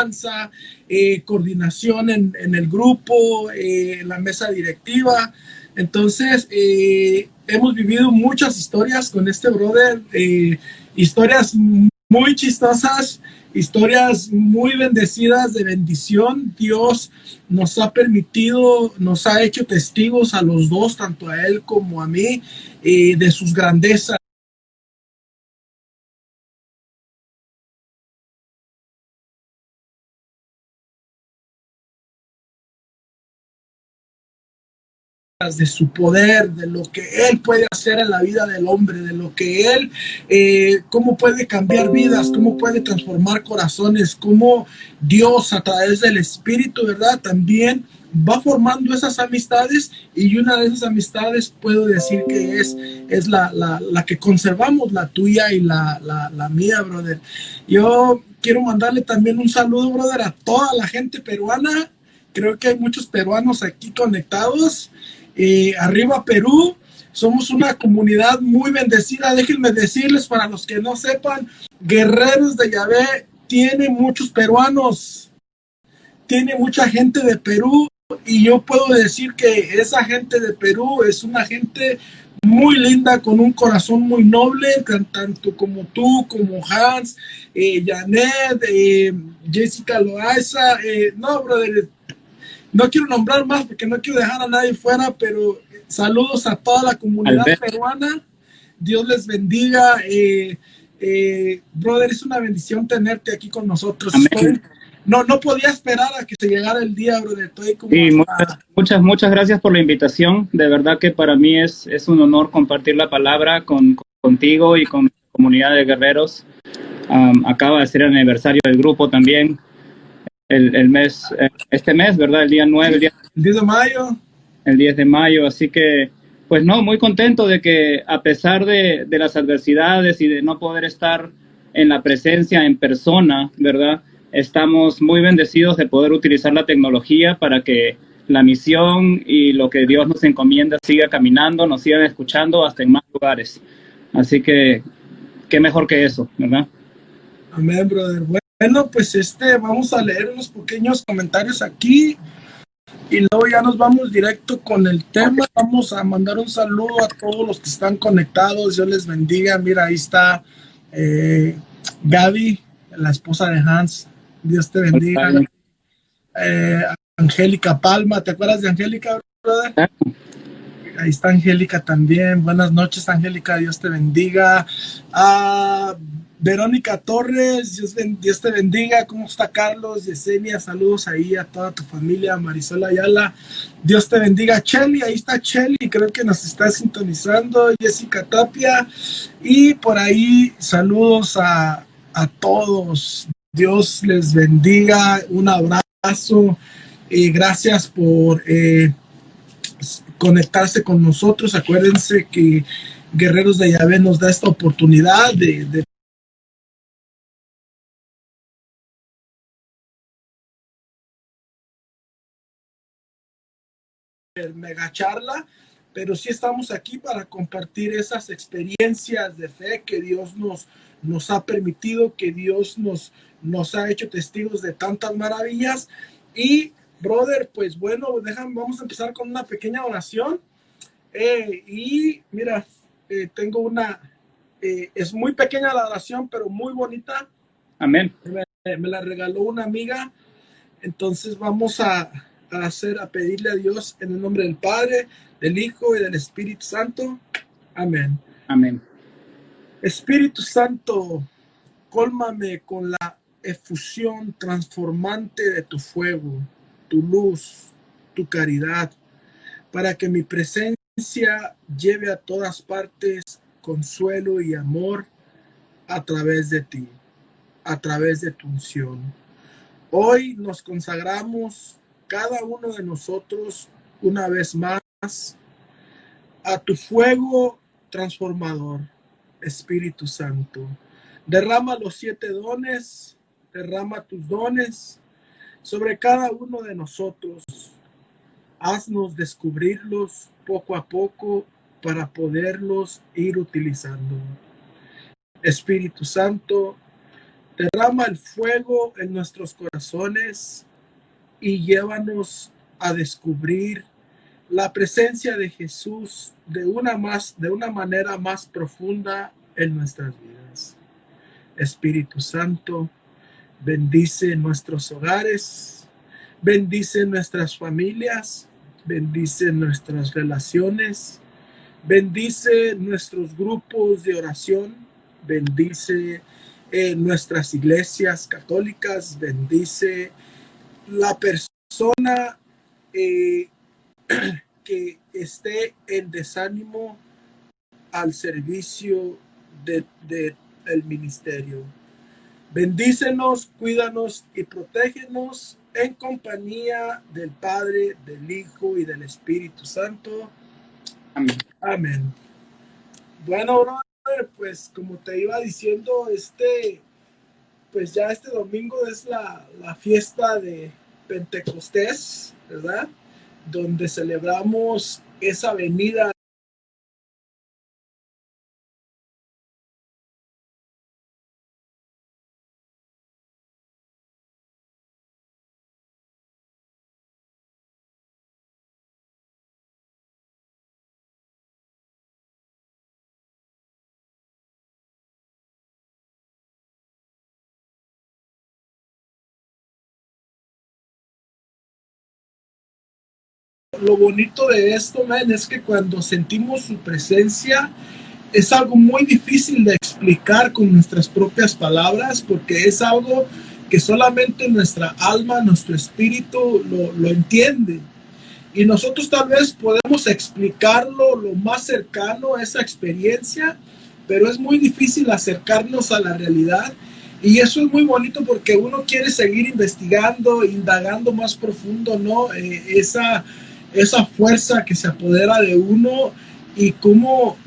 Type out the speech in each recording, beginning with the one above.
alabanza, coordinación en el grupo, en la mesa directiva. Entonces, hemos vivido muchas historias con este brother, historias muy chistosas, historias muy bendecidas de bendición. Dios nos ha permitido, nos ha hecho testigos a los dos, tanto a él como a mí, de sus grandezas. De su poder, de lo que él puede hacer en la vida del hombre, de lo que él, cómo puede cambiar vidas, cómo puede transformar corazones, cómo Dios a través del Espíritu, ¿verdad? También va formando esas amistades, y una de esas amistades puedo decir que es la que conservamos, la tuya y la mía, brother. Yo quiero mandarle también un saludo, brother, a toda la gente peruana. Creo que hay muchos peruanos aquí conectados. Arriba Perú, somos una comunidad muy bendecida. Déjenme decirles, para los que no sepan, Guerreros de Yahvé tiene muchos peruanos, tiene mucha gente de Perú, y yo puedo decir que esa gente de Perú es una gente muy linda, con un corazón muy noble, tanto como tú, como Hans, Janet, Jessica Loaiza. No, brother, no quiero nombrar más porque no quiero dejar a nadie fuera, pero saludos a toda la comunidad peruana. Dios les bendiga. Brother, es una bendición tenerte aquí con nosotros. No podía esperar a que se llegara el día, brother. Estoy como sí, muchas gracias por la invitación. De verdad que para mí es un honor compartir la palabra contigo y con la comunidad de guerreros. Acaba de ser el aniversario del grupo también. Este mes, ¿verdad? El día 9, el 10 de mayo. El 10 de mayo, así que, pues no, muy contento de que a pesar de las adversidades y de no poder estar en la presencia en persona, ¿verdad? Estamos muy bendecidos de poder utilizar la tecnología para que la misión y lo que Dios nos encomienda siga caminando, nos sigan escuchando hasta en más lugares. Así que, qué mejor que eso, ¿verdad? Amén, brother. Bueno, pues vamos a leer unos pequeños comentarios aquí y luego ya nos vamos directo con el tema. Vamos a mandar un saludo a todos los que están conectados. Dios les bendiga. Mira, ahí está Gaby, la esposa de Hans. Dios te bendiga. Angélica Palma, ¿te acuerdas de Angélica, brother? Ahí está Angélica también. Buenas noches, Angélica. Dios te bendiga. Verónica Torres, Dios te bendiga. ¿Cómo está Carlos? Yesenia, saludos ahí a toda tu familia. Marisol Ayala, Dios te bendiga. Chelly, ahí está Chelly, creo que nos está sintonizando. Jessica Tapia, y por ahí saludos a todos. Dios les bendiga. Un abrazo. Gracias por conectarse con nosotros. Acuérdense que Guerreros de Yahvé nos da esta oportunidad de mega charla, pero sí estamos aquí para compartir esas experiencias de fe que Dios nos ha permitido, que Dios nos ha hecho testigos de tantas maravillas. Y brother, pues bueno, vamos a empezar con una pequeña oración. Y mira, tengo es muy pequeña la oración, pero muy bonita. Amén. Me la regaló una amiga. Entonces vamos a pedirle a Dios en el nombre del Padre, del Hijo y del Espíritu Santo. Amén. Amén. Espíritu Santo, cólmame con la efusión transformante de tu fuego, tu luz, tu caridad, para que mi presencia lleve a todas partes consuelo y amor a través de ti, a través de tu unción. Hoy nos consagramos cada uno de nosotros una vez más a tu fuego transformador, Espíritu Santo. Derrama los 7 dones, derrama tus dones sobre cada uno de nosotros. Haznos descubrirlos poco a poco para poderlos ir utilizando. Espíritu Santo, Derrama el fuego en nuestros corazones y llévanos a descubrir la presencia de Jesús de una manera más profunda en nuestras vidas. Espíritu Santo, bendice nuestros hogares, bendice nuestras familias, bendice nuestras relaciones, bendice nuestros grupos de oración, bendice nuestras iglesias católicas, bendice la persona que esté en desánimo al servicio del ministerio. Bendícenos, cuídanos y protégenos en compañía del Padre, del Hijo y del Espíritu Santo. Amén. Amén. Bueno, brother, pues como te iba diciendo, pues ya este domingo es la fiesta de Pentecostés, ¿verdad? Donde celebramos esa venida. Lo bonito de esto, man, es que cuando sentimos su presencia es algo muy difícil de explicar con nuestras propias palabras, porque es algo que solamente nuestra alma, nuestro espíritu lo entiende. Y nosotros tal vez podemos explicarlo lo más cercano a esa experiencia, pero es muy difícil acercarnos a la realidad. Y eso es muy bonito porque uno quiere seguir investigando, indagando más profundo, ¿no? Esa fuerza que se apodera de uno y cómo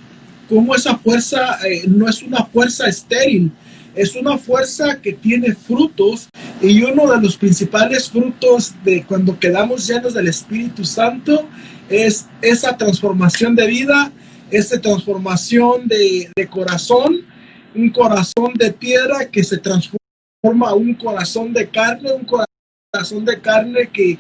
esa fuerza no es una fuerza estéril, es una fuerza que tiene frutos, y uno de los principales frutos de cuando quedamos llenos del Espíritu Santo es esa transformación de vida, esa transformación de corazón, un corazón de piedra que se transforma a un corazón de carne, un corazón de carne que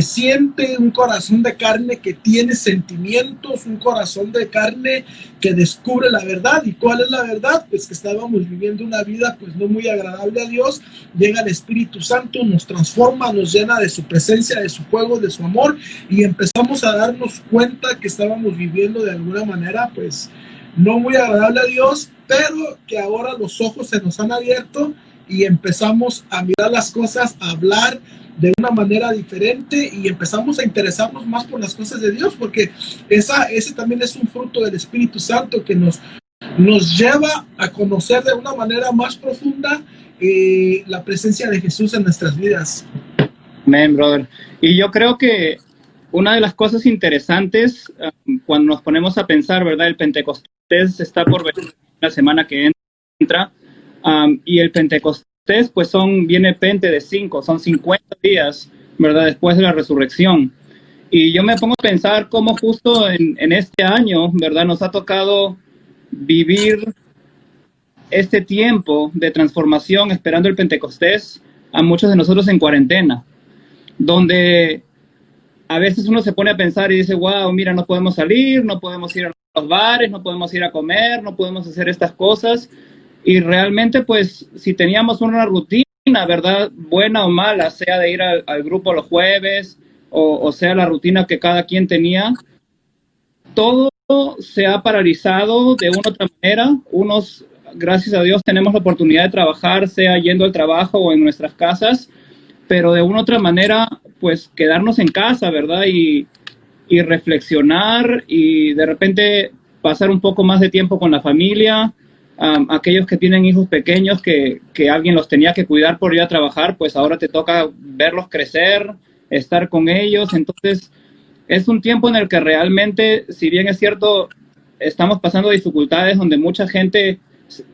siente, un corazón de carne que tiene sentimientos, un corazón de carne que descubre la verdad. ¿Y cuál es la verdad? Pues que estábamos viviendo una vida pues no muy agradable a Dios. Llega el Espíritu Santo, nos transforma, nos llena de su presencia, de su fuego, de su amor, y empezamos a darnos cuenta que estábamos viviendo de alguna manera pues no muy agradable a Dios, pero que ahora los ojos se nos han abierto y empezamos a mirar las cosas, a hablar de una manera diferente, y empezamos a interesarnos más por las cosas de Dios, porque ese también es un fruto del Espíritu Santo que nos lleva a conocer de una manera más profunda la presencia de Jesús en nuestras vidas. Amén, brother. Y yo creo que una de las cosas interesantes cuando nos ponemos a pensar, ¿verdad? El Pentecostés está por venir la semana que entra, y el Pentecostés pues viene Pente de 5, son 50 días, ¿verdad? Después de la resurrección. Y yo me pongo a pensar cómo justo en este año, ¿verdad? Nos ha tocado vivir este tiempo de transformación esperando el Pentecostés, a muchos de nosotros en cuarentena, donde a veces uno se pone a pensar y dice, wow, mira, no podemos salir, no podemos ir a los bares, no podemos ir a comer, no podemos hacer estas cosas. Y realmente, pues, si teníamos una rutina, ¿verdad? Buena o mala, sea de ir al grupo los jueves, o sea la rutina que cada quien tenía, todo se ha paralizado de una u otra manera. Unos, gracias a Dios, tenemos la oportunidad de trabajar, sea yendo al trabajo o en nuestras casas, pero de una u otra manera, pues, quedarnos en casa, ¿verdad? Y reflexionar, y de repente pasar un poco más de tiempo con la familia. Aquellos que tienen hijos pequeños que alguien los tenía que cuidar por ir a trabajar, pues ahora te toca verlos crecer, estar con ellos. Entonces es un tiempo en el que realmente, si bien es cierto, estamos pasando dificultades donde mucha gente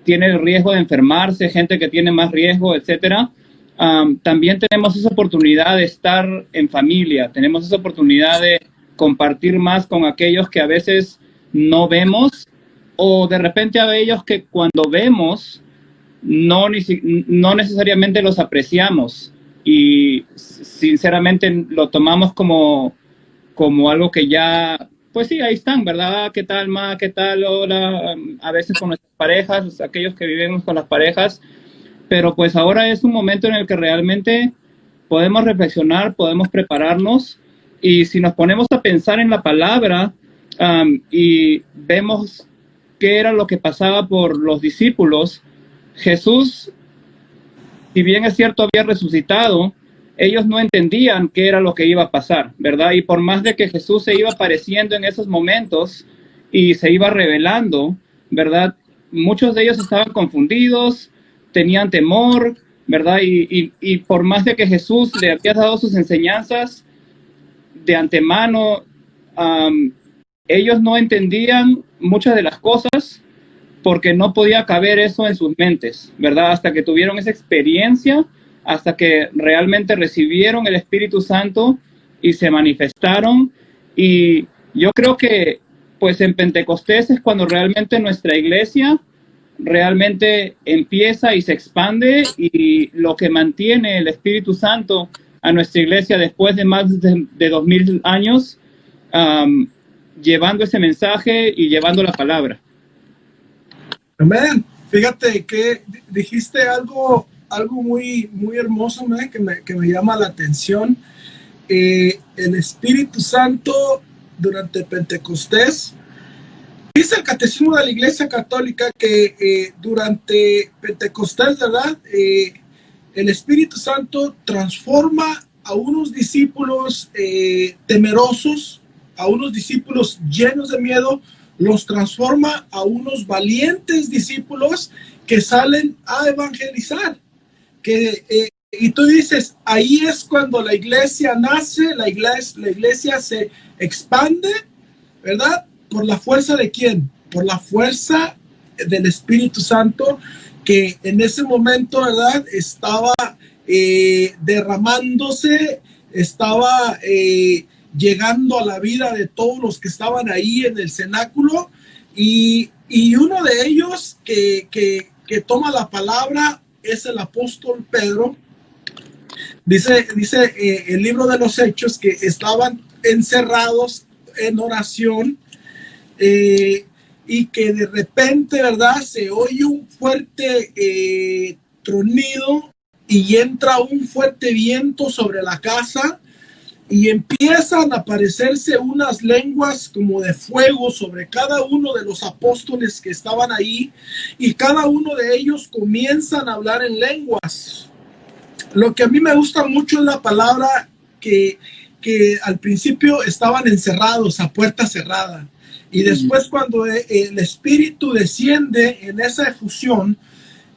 tiene el riesgo de enfermarse, gente que tiene más riesgo, etcétera. También tenemos esa oportunidad de estar en familia, tenemos esa oportunidad de compartir más con aquellos que a veces no vemos, o de repente a ellos que cuando vemos no necesariamente los apreciamos y sinceramente lo tomamos como algo que ya, pues sí, ahí están, ¿verdad? ¿Qué tal, ma? ¿Qué tal? Hola. A veces con nuestras parejas, aquellos que vivimos con las parejas, pero pues ahora es un momento en el que realmente podemos reflexionar, podemos prepararnos, y si nos ponemos a pensar en la palabra y vemos qué era lo que pasaba por los discípulos, Jesús, si bien es cierto, había resucitado, ellos no entendían qué era lo que iba a pasar, ¿verdad? Y por más de que Jesús se iba apareciendo en esos momentos y se iba revelando, ¿verdad? Muchos de ellos estaban confundidos, tenían temor, ¿verdad? Y por más de que Jesús le había dado sus enseñanzas de antemano, ellos no entendían muchas de las cosas porque no podía caber eso en sus mentes, ¿verdad? Hasta que tuvieron esa experiencia, hasta que realmente recibieron el Espíritu Santo y se manifestaron. Y yo creo que pues en Pentecostés es cuando realmente nuestra iglesia realmente empieza y se expande, y lo que mantiene el Espíritu Santo a nuestra iglesia después de más de 2000 años, llevando ese mensaje y llevando la palabra. Amén. Fíjate que dijiste algo muy, muy hermoso, man, que me llama la atención. El Espíritu Santo durante Pentecostés. Dice el Catecismo de la Iglesia Católica que durante Pentecostés, ¿verdad? El Espíritu Santo transforma a unos discípulos temerosos, a unos discípulos llenos de miedo, los transforma a unos valientes discípulos que salen a evangelizar. Y tú dices, ahí es cuando la iglesia nace, la iglesia se expande, ¿verdad? ¿Por la fuerza de quién? Por la fuerza del Espíritu Santo, que en ese momento, ¿verdad? Estaba derramándose, estaba llegando a la vida de todos los que estaban ahí en el cenáculo, y uno de ellos que toma la palabra es el apóstol Pedro. Dice el libro de los Hechos que estaban encerrados en oración, y que de repente, ¿verdad? Se oye un fuerte tronido y entra un fuerte viento sobre la casa, y empiezan a aparecerse unas lenguas como de fuego sobre cada uno de los apóstoles que estaban ahí, y cada uno de ellos comienzan a hablar en lenguas. Lo que a mí me gusta mucho es la palabra que al principio estaban encerrados a puerta cerrada, y después cuando el Espíritu desciende en esa efusión,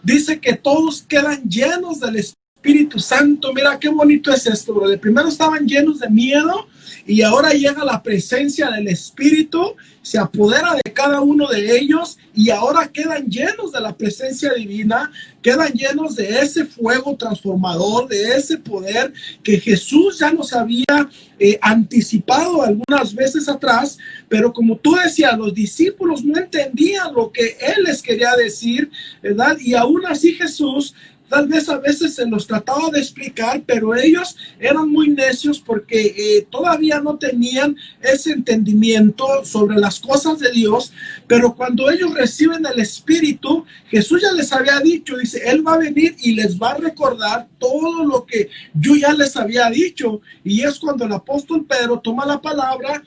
dice que todos quedan llenos del Espíritu Santo. Mira qué bonito es esto, bro. De primero estaban llenos de miedo, y ahora llega la presencia del Espíritu, se apodera de cada uno de ellos, y ahora quedan llenos de la presencia divina, quedan llenos de ese fuego transformador, de ese poder que Jesús ya nos había anticipado algunas veces atrás. Pero como tú decías, los discípulos no entendían lo que Él les quería decir, ¿verdad? Y aún así Jesús tal vez a veces se los trataba de explicar, pero ellos eran muy necios porque todavía no tenían ese entendimiento sobre las cosas de Dios. Pero cuando ellos reciben el Espíritu, Jesús ya les había dicho, dice, Él va a venir y les va a recordar todo lo que yo ya les había dicho. Y es cuando el apóstol Pedro toma la palabra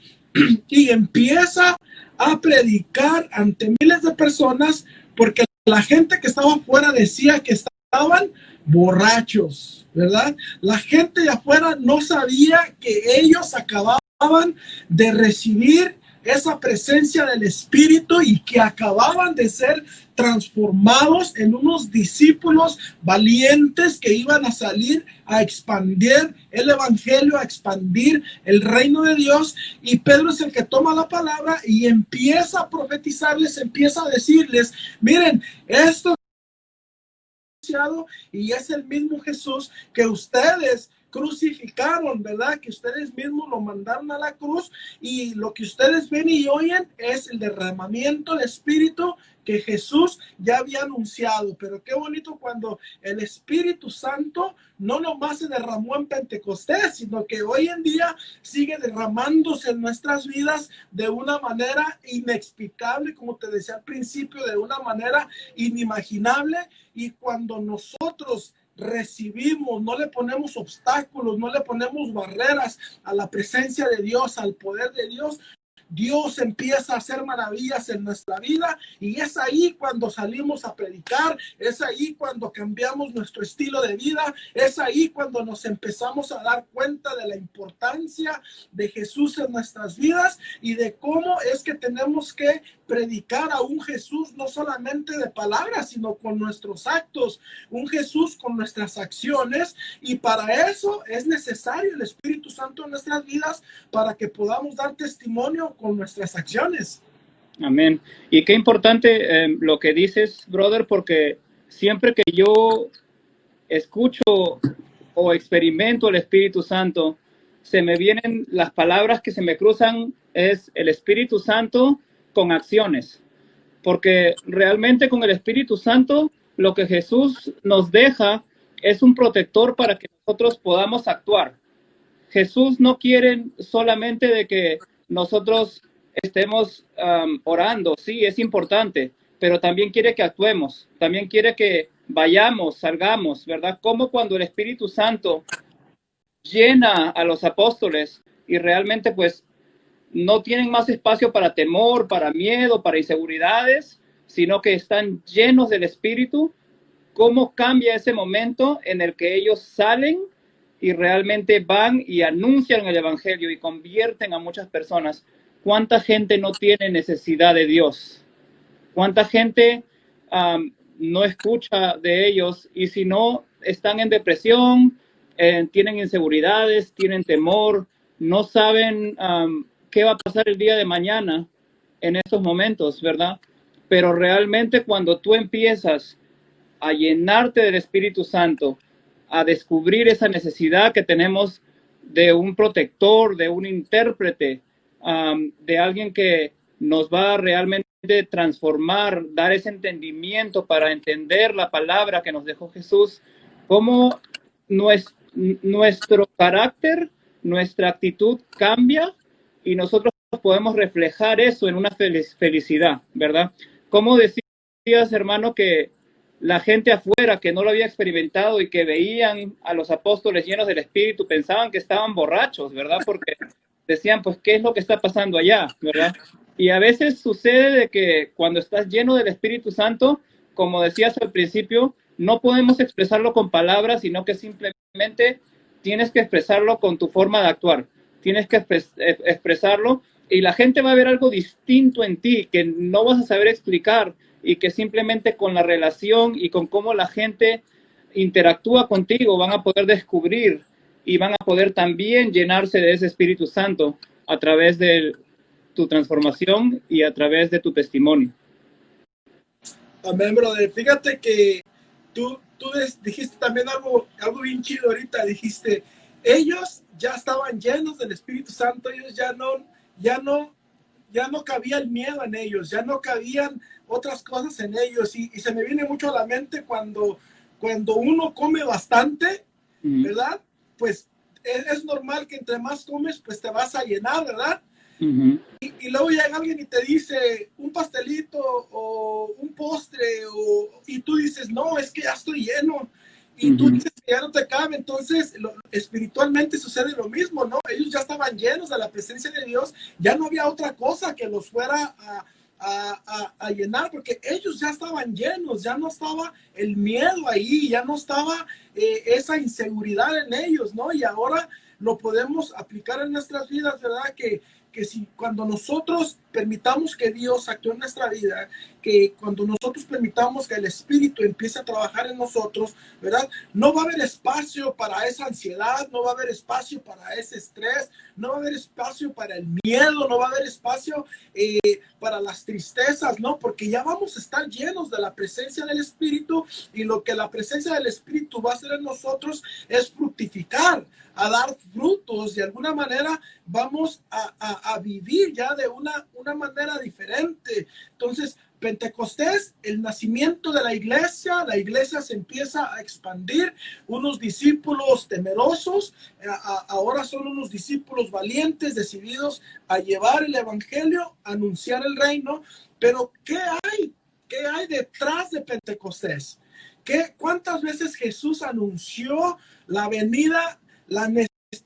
y empieza a predicar ante miles de personas, porque la gente que estaba afuera decía que estaban borrachos, ¿verdad? La gente de afuera no sabía que ellos acababan de recibir esa presencia del Espíritu y que acababan de ser transformados en unos discípulos valientes que iban a salir a expandir el evangelio, a expandir el reino de Dios. Y Pedro es el que toma la palabra y empieza a profetizarles, empieza a decirles, miren, esto, y es el mismo Jesús que ustedes crucificaron, ¿verdad? Que ustedes mismos lo mandaron a la cruz, y lo que ustedes ven y oyen es el derramamiento de Espíritu que Jesús ya había anunciado. Pero qué bonito cuando el Espíritu Santo no nomás se derramó en Pentecostés, sino que hoy en día sigue derramándose en nuestras vidas de una manera inexplicable, como te decía al principio, de una manera inimaginable. Y cuando nosotros recibimos, no le ponemos obstáculos, no le ponemos barreras a la presencia de Dios, al poder de Dios, Dios empieza a hacer maravillas en nuestra vida, y es ahí cuando salimos a predicar, es ahí cuando cambiamos nuestro estilo de vida, es ahí cuando nos empezamos a dar cuenta de la importancia de Jesús en nuestras vidas y de cómo es que tenemos que predicar a un Jesús no solamente de palabras, sino con nuestros actos, un Jesús con nuestras acciones. Y para eso es necesario el Espíritu Santo en nuestras vidas, para que podamos dar testimonio con nuestras acciones. Amén. Y qué importante lo que dices, brother, porque siempre que yo escucho o experimento el Espíritu Santo, se me vienen las palabras que se me cruzan, es el Espíritu Santo con acciones, porque realmente con el Espíritu Santo lo que Jesús nos deja es un protector para que nosotros podamos actuar. Jesús no quiere solamente de que nosotros estemos orando, sí, es importante, pero también quiere que actuemos, también quiere que vayamos, salgamos, ¿verdad? Como cuando el Espíritu Santo llena a los apóstoles y realmente pues no tienen más espacio para temor, para miedo, para inseguridades, sino que están llenos del Espíritu. ¿Cómo cambia ese momento en el que ellos salen y realmente van y anuncian el Evangelio y convierten a muchas personas? ¿Cuánta gente no tiene necesidad de Dios? ¿Cuánta gente no escucha de ellos? Y si no, están en depresión, tienen inseguridades, tienen temor, no saben qué va a pasar el día de mañana en estos momentos, ¿verdad? Pero realmente cuando tú empiezas a llenarte del Espíritu Santo, a descubrir esa necesidad que tenemos de un protector, de un intérprete, de alguien que nos va a realmente transformar, dar ese entendimiento para entender la palabra que nos dejó Jesús, cómo nuestro carácter, nuestra actitud cambia y nosotros podemos reflejar eso en una felicidad, ¿verdad? Como decías, hermano, que la gente afuera que no lo había experimentado y que veían a los apóstoles llenos del Espíritu pensaban que estaban borrachos, ¿verdad? Porque decían, pues, ¿qué es lo que está pasando allá? ¿Verdad? Y a veces sucede de que cuando estás lleno del Espíritu Santo, como decías al principio, no podemos expresarlo con palabras, sino que simplemente tienes que expresarlo con tu forma de actuar. Tienes que expresarlo y la gente va a ver algo distinto en ti que no vas a saber explicar y que simplemente con la relación y con cómo la gente interactúa contigo van a poder descubrir y van a poder también llenarse de ese Espíritu Santo a través de tu transformación y a través de tu testimonio. Amén, brother. Fíjate que tú dijiste también algo bien chido ahorita. Dijiste, ellos ya estaban llenos del Espíritu Santo, ellos ya no cabía el miedo en ellos, ya no cabían otras cosas en ellos. Y se me viene mucho a la mente cuando uno come bastante, ¿verdad? Pues es normal que entre más comes, pues te vas a llenar, ¿verdad? Y luego llega alguien y te dice un pastelito o un postre, y tú dices, no, es que ya estoy lleno. Y tú dices que ya no te cabe. Entonces, espiritualmente sucede lo mismo, ¿no? Ellos ya estaban llenos de la presencia de Dios, ya no había otra cosa que los fuera a llenar, porque ellos ya estaban llenos, ya no estaba el miedo ahí, ya no estaba esa inseguridad en ellos, ¿no? Y ahora lo podemos aplicar en nuestras vidas, ¿verdad? Que si cuando nosotros permitamos que Dios actúe en nuestra vida, que cuando nosotros permitamos que el Espíritu empiece a trabajar en nosotros, ¿verdad? No va a haber espacio para esa ansiedad, no va a haber espacio para ese estrés, no va a haber espacio para el miedo, no va a haber espacio para las tristezas, ¿no? Porque ya vamos a estar llenos de la presencia del Espíritu, y lo que la presencia del Espíritu va a hacer en nosotros es fructificar, a dar frutos. De alguna manera vamos a vivir ya de una manera diferente. Entonces, Pentecostés, el nacimiento de la iglesia se empieza a expandir, unos discípulos temerosos, ahora son unos discípulos valientes, decididos a llevar el evangelio, a anunciar el reino. Pero ¿qué hay? ¿Qué hay detrás de Pentecostés? ¿Cuántas veces Jesús anunció la venida?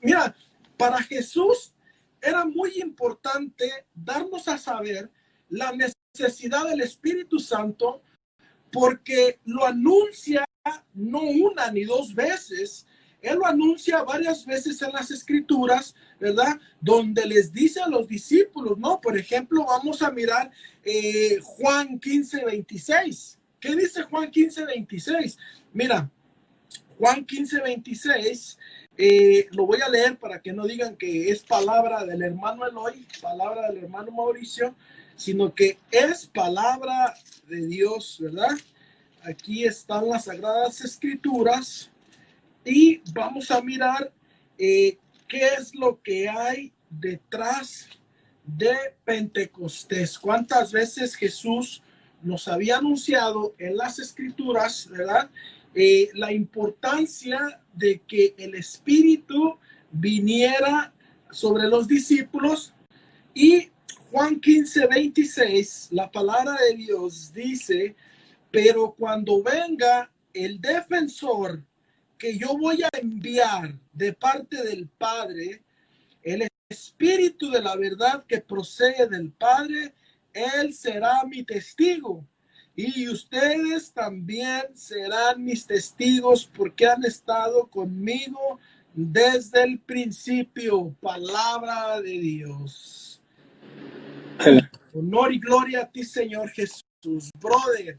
Mira, para Jesús era muy importante darnos a saber la necesidad del Espíritu Santo, porque lo anuncia no una ni dos veces, él lo anuncia varias veces en las Escrituras, ¿verdad? Donde les dice a los discípulos, ¿no? Por ejemplo, vamos a mirar Juan 15:26. ¿Qué dice Juan 15:26? Mira, Juan 15:26, lo voy a leer para que no digan que es palabra del hermano Eloy, palabra del hermano Mauricio, sino que es palabra de Dios, ¿verdad? Aquí están las Sagradas Escrituras y vamos a mirar qué es lo que hay detrás de Pentecostés. ¿Cuántas veces Jesús nos había anunciado en las Escrituras, ¿verdad? La importancia de que el Espíritu viniera sobre los discípulos. Y Juan 15:26, la palabra de Dios dice: pero cuando venga el defensor que yo voy a enviar de parte del Padre, el Espíritu de la verdad que procede del Padre, él será mi testigo. Y ustedes también serán mis testigos, porque han estado conmigo desde el principio. Palabra de Dios. Honor y gloria a ti, Señor Jesús. Brother,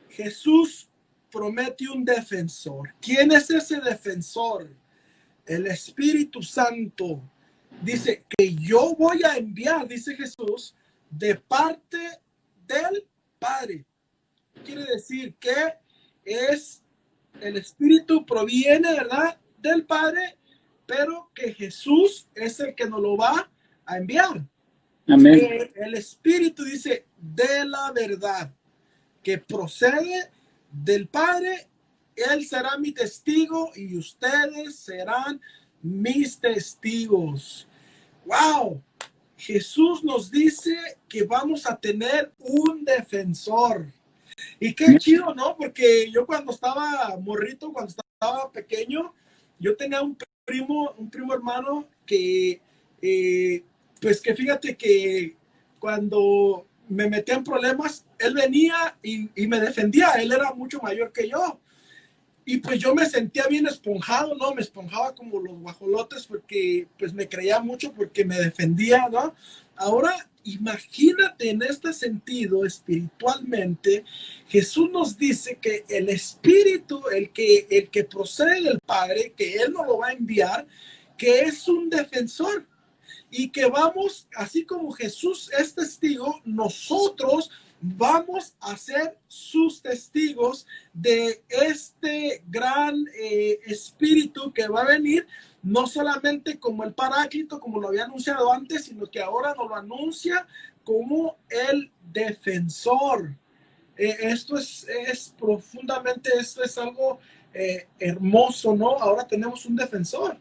Jesús promete un defensor. ¿Quién es ese defensor? El Espíritu Santo. Dice que yo voy a enviar, dice Jesús, de parte del Padre. Quiere decir que es el Espíritu proviene, ¿verdad?, del Padre, pero que Jesús es el que nos lo va a enviar. Amén. El Espíritu dice de la verdad que procede del Padre, él será mi testigo y ustedes serán mis testigos. ¡Wow! Jesús nos dice que vamos a tener un defensor. Y qué chido, ¿no? Porque yo cuando estaba morrito, cuando estaba pequeño, yo tenía un primo hermano que, pues que fíjate que cuando me metía en problemas, él venía y me defendía. Él era mucho mayor que yo. Y pues yo me sentía bien esponjado, ¿no? Me esponjaba como los guajolotes porque pues me creía mucho porque me defendía, ¿no? Ahora imagínate en este sentido espiritualmente, Jesús nos dice que el Espíritu, el que procede del Padre, que Él nos lo va a enviar, que es un defensor y que vamos, así como Jesús es testigo, nosotros vamos a ser sus testigos de este gran espíritu que va a venir, no solamente como el Paráclito, como lo había anunciado antes, sino que ahora nos lo anuncia como el defensor. Esto es profundamente, esto es algo hermoso, ¿no? Ahora tenemos un defensor.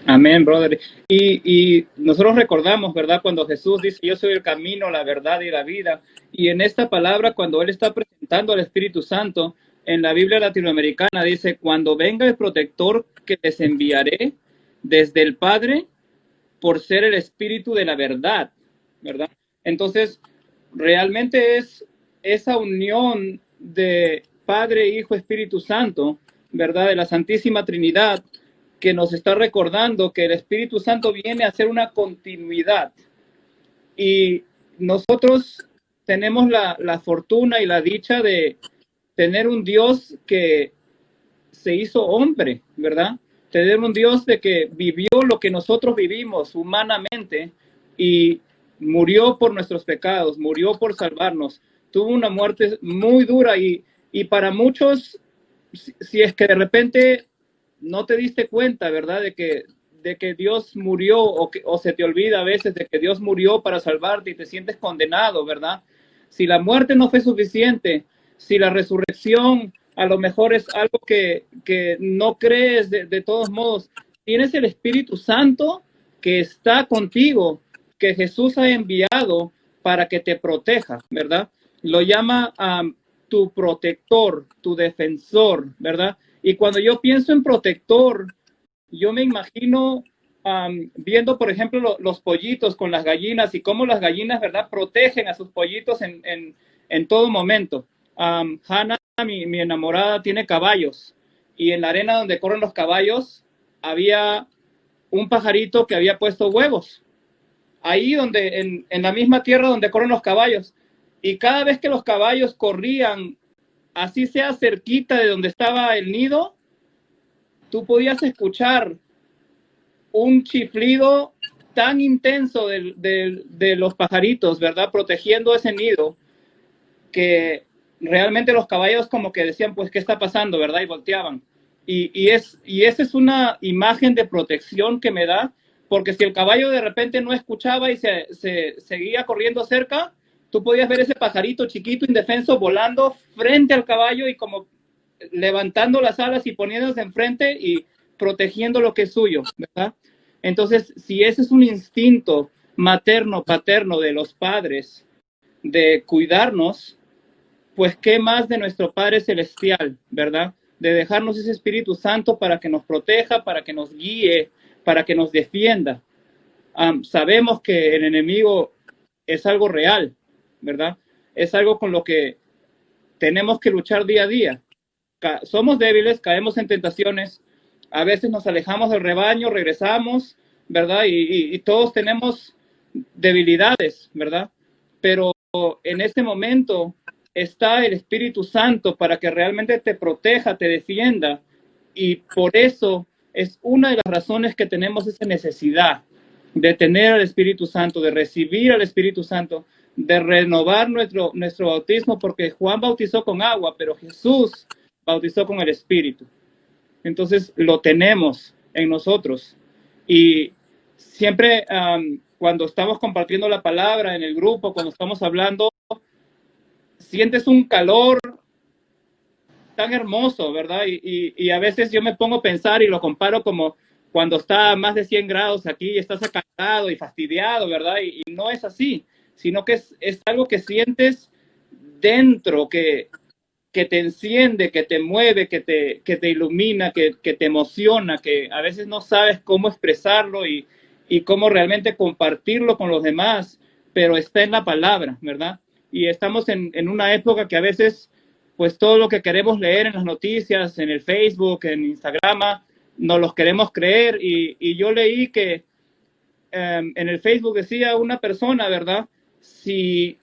Amén, brother. Y nosotros recordamos, ¿verdad? Cuando Jesús dice, yo soy el camino, la verdad y la vida. Y en esta palabra, cuando Él está presentando al Espíritu Santo, en la Biblia latinoamericana dice, cuando venga el protector que les enviaré desde el Padre, por ser el Espíritu de la verdad, ¿verdad? Entonces, realmente es esa unión de Padre, Hijo, Espíritu Santo, ¿verdad? De la Santísima Trinidad, que nos está recordando que el Espíritu Santo viene a hacer una continuidad. Y nosotros tenemos la fortuna y la dicha de tener un Dios que se hizo hombre, ¿verdad? Tener un Dios de que vivió lo que nosotros vivimos humanamente y murió por nuestros pecados, murió por salvarnos. Tuvo una muerte muy dura y para muchos, si es que de repente no te diste cuenta, ¿verdad? De que Dios murió o se te olvida a veces de que Dios murió para salvarte y te sientes condenado, ¿verdad? Si la muerte no fue suficiente, si la resurrección a lo mejor es algo que no crees de todos modos, tienes el Espíritu Santo que está contigo, que Jesús ha enviado para que te proteja, ¿verdad? Lo llama tu protector, tu defensor, ¿verdad? Y cuando yo pienso en protector, yo me imagino viendo, por ejemplo, los pollitos con las gallinas y cómo las gallinas, ¿verdad?, protegen a sus pollitos en todo momento. Hannah, mi enamorada, tiene caballos y en la arena donde corren los caballos había un pajarito que había puesto huevos. Ahí donde, en la misma tierra donde corren los caballos. Y cada vez que los caballos corrían, así sea cerquita de donde estaba el nido, tú podías escuchar un chiflido tan intenso de los pajaritos, ¿verdad? Protegiendo ese nido, que realmente los caballos como que decían, pues, ¿qué está pasando, verdad? Y volteaban. Y esa es una imagen de protección que me da, porque si el caballo de repente no escuchaba y se seguía corriendo cerca, tú podías ver ese pajarito chiquito, indefenso, volando frente al caballo y como levantando las alas y poniéndose enfrente y protegiendo lo que es suyo, ¿verdad? Entonces, si ese es un instinto materno, paterno de los padres de cuidarnos, pues qué más de nuestro Padre Celestial, ¿verdad? De dejarnos ese Espíritu Santo para que nos proteja, para que nos guíe, para que nos defienda. Sabemos que el enemigo es algo real, ¿verdad? Es algo con lo que tenemos que luchar día a día. Somos débiles, caemos en tentaciones, a veces nos alejamos del rebaño, regresamos, ¿verdad? Y todos tenemos debilidades, ¿verdad? Pero en este momento está el Espíritu Santo para que realmente te proteja, te defienda, y por eso es una de las razones que tenemos esa necesidad de tener al Espíritu Santo, de recibir al Espíritu Santo, de renovar nuestro bautismo, porque Juan bautizó con agua, pero Jesús bautizó con el Espíritu. Entonces lo tenemos en nosotros. Y siempre cuando estamos compartiendo la palabra en el grupo, cuando estamos hablando, sientes un calor tan hermoso, ¿verdad? Y a veces yo me pongo a pensar y lo comparo como cuando está a más de 100 grados aquí y estás acalorado y fastidiado, ¿verdad? Y no es así, sino que es algo que sientes dentro, que te enciende, que te mueve, que te ilumina, que te emociona, que a veces no sabes cómo expresarlo y cómo realmente compartirlo con los demás, pero está en la palabra, ¿verdad? Y estamos en una época que a veces, pues todo lo que queremos leer en las noticias, en el Facebook, en Instagram, no los queremos creer. Y yo leí que en el Facebook decía una persona, ¿verdad? Si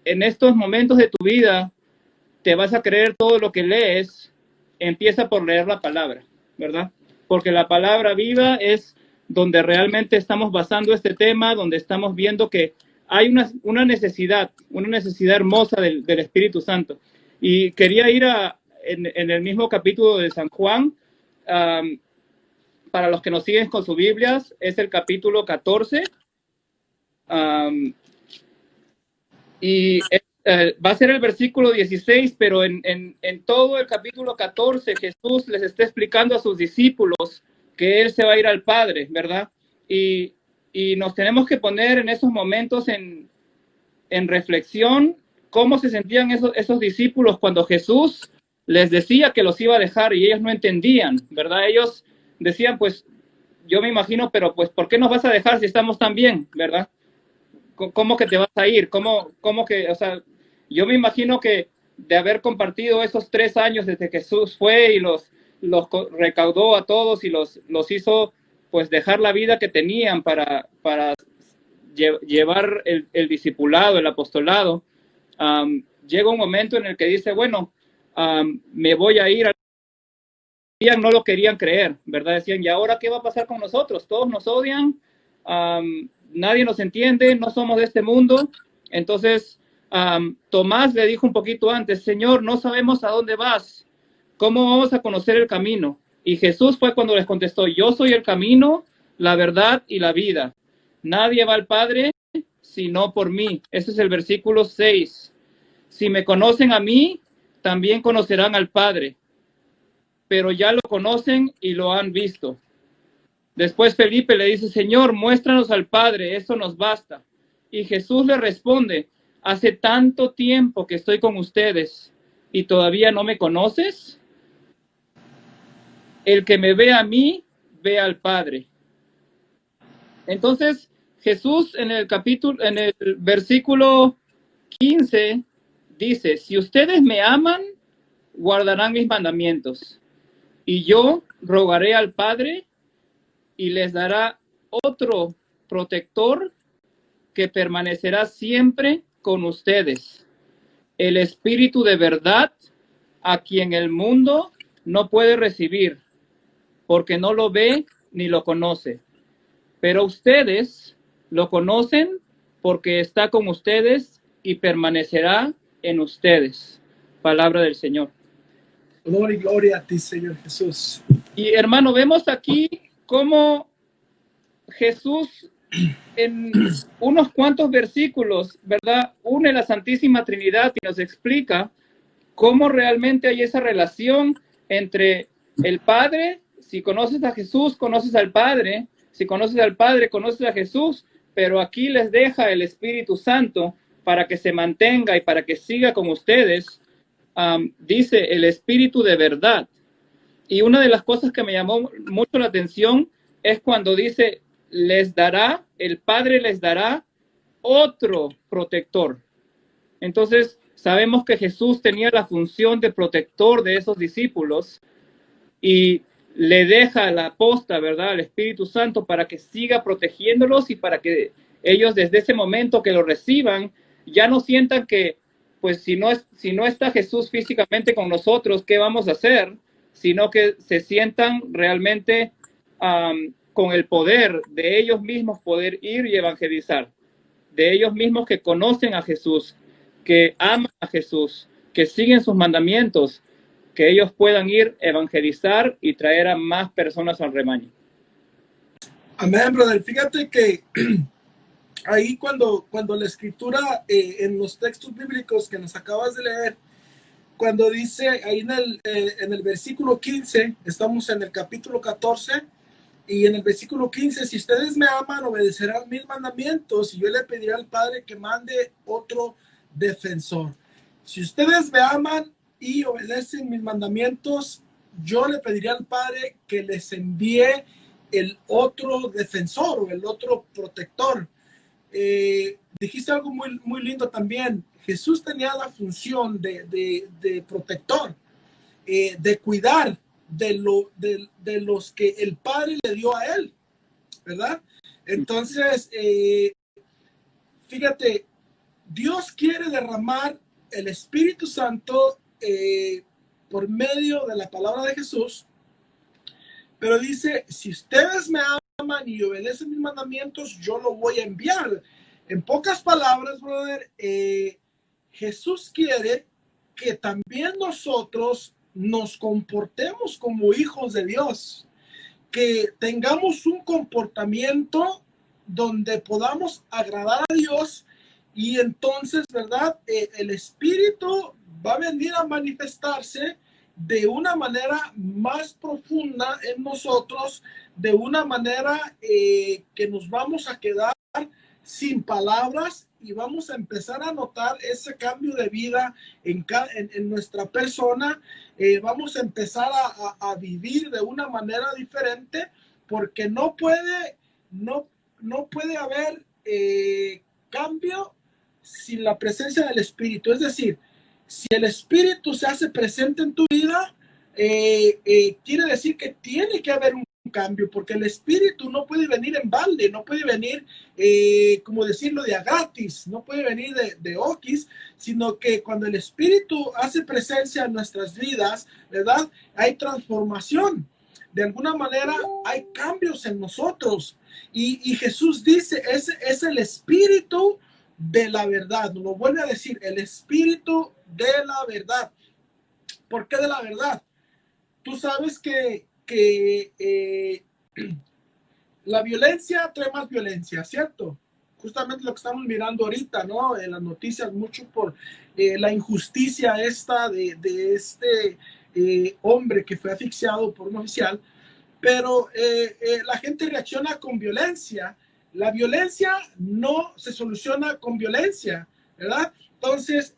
en estos momentos de tu vida te vas a creer todo lo que lees, empieza por leer la palabra, ¿verdad? Porque la palabra viva es donde realmente estamos basando este tema, donde estamos viendo que hay una necesidad hermosa del Espíritu Santo. Y quería ir en el mismo capítulo de San Juan, para los que nos siguen con sus Biblias, es el capítulo 14, y va a ser el versículo 16, pero en todo el capítulo 14 Jesús les está explicando a sus discípulos que Él se va a ir al Padre, ¿verdad? Y nos tenemos que poner en esos momentos en reflexión cómo se sentían esos discípulos cuando Jesús les decía que los iba a dejar y ellos no entendían, ¿verdad? Ellos decían, pues, yo me imagino, pero pues, ¿por qué nos vas a dejar si estamos tan bien, ¿verdad? ¿Cómo que te vas a ir? ¿Cómo que, o sea, yo me imagino que de haber compartido esos 3 años desde que Jesús fue y los recaudó a todos y los hizo, pues, dejar la vida que tenían para llevar el discipulado, el apostolado, llega un momento en el que dice, bueno, me voy a ir. No lo querían creer, ¿verdad? Decían, ¿y ahora qué va a pasar con nosotros? Todos nos odian, nadie nos entiende, no somos de este mundo. Entonces, Tomás le dijo un poquito antes, Señor, no sabemos a dónde vas, ¿cómo vamos a conocer el camino? Y Jesús fue cuando les contestó, yo soy el camino, la verdad y la vida. Nadie va al Padre sino por mí. Ese es el versículo 6. Si me conocen a mí, también conocerán al Padre, pero ya lo conocen y lo han visto. Después Felipe le dice, Señor, muéstranos al Padre, eso nos basta. Y Jesús le responde, hace tanto tiempo que estoy con ustedes y todavía no me conoces. El que me ve a mí, ve al Padre. Entonces, Jesús en el versículo 15 dice, si ustedes me aman, guardarán mis mandamientos. Y yo rogaré al Padre y les dará otro protector que permanecerá siempre con ustedes. El Espíritu de verdad, a quien el mundo no puede recibir, porque no lo ve ni lo conoce. Pero ustedes lo conocen porque está con ustedes y permanecerá en ustedes. Palabra del Señor. Gloria y gloria a ti, Señor Jesús. Y hermano, vemos aquí cómo Jesús en unos cuantos versículos, ¿verdad? Une la Santísima Trinidad y nos explica cómo realmente hay esa relación entre el Padre. Si conoces a Jesús, conoces al Padre. Si conoces al Padre, conoces a Jesús. Pero aquí les deja el Espíritu Santo para que se mantenga y para que siga con ustedes. Dice el Espíritu de verdad. Y una de las cosas que me llamó mucho la atención es cuando dice, el Padre les dará otro protector. Entonces, sabemos que Jesús tenía la función de protector de esos discípulos y le deja la posta, ¿verdad?, al Espíritu Santo para que siga protegiéndolos y para que ellos desde ese momento que lo reciban, ya no sientan que, pues si no está Jesús físicamente con nosotros, ¿qué vamos a hacer? Sino que se sientan realmente con el poder de ellos mismos poder ir y evangelizar, de ellos mismos que conocen a Jesús, que aman a Jesús, que siguen sus mandamientos, que ellos puedan ir, evangelizar y traer a más personas al rebaño. Amén, brother. Fíjate que ahí cuando la escritura en los textos bíblicos que nos acabas de leer, cuando dice ahí en el versículo 15, estamos en el capítulo 14, y en el versículo 15, si ustedes me aman, obedecerán mis mandamientos, y yo le pediré al Padre que mande otro defensor. Si ustedes me aman y obedecen mis mandamientos, yo le pediré al Padre que les envíe el otro defensor o el otro protector. Dijiste algo muy lindo también. Jesús tenía la función de protector, de cuidar de los que el Padre le dio a él, ¿verdad? Entonces, fíjate, Dios quiere derramar el Espíritu Santo por medio de la palabra de Jesús, pero dice, si ustedes me aman y obedecen mis mandamientos, yo lo voy a enviar. En pocas palabras, brother, Jesús quiere que también nosotros nos comportemos como hijos de Dios, que tengamos un comportamiento donde podamos agradar a Dios, y entonces, ¿verdad? El Espíritu va a venir a manifestarse de una manera más profunda en nosotros, de una manera que nos vamos a quedar sin palabras y vamos a empezar a notar ese cambio de vida en nuestra persona. Vamos a empezar a vivir de una manera diferente, porque no puede haber cambio sin la presencia del Espíritu. Es decir, si el Espíritu se hace presente en tu vida, quiere decir que tiene que haber un cambio, porque el Espíritu no puede venir en balde, no puede venir, como decirlo, de a gratis, no puede venir de okis, sino que cuando el Espíritu hace presencia en nuestras vidas, ¿verdad? Hay transformación. De alguna manera hay cambios en nosotros. Y Jesús dice, es el Espíritu de la verdad. Nos lo vuelve a decir, el Espíritu de la verdad. ¿Por qué de la verdad? Tú sabes que la violencia trae más violencia, ¿cierto? Justamente lo que estamos mirando ahorita, ¿no? En las noticias, mucho por la injusticia esta de este hombre que fue asfixiado por un oficial, pero la gente reacciona con violencia. La violencia no se soluciona con violencia, ¿verdad? Entonces,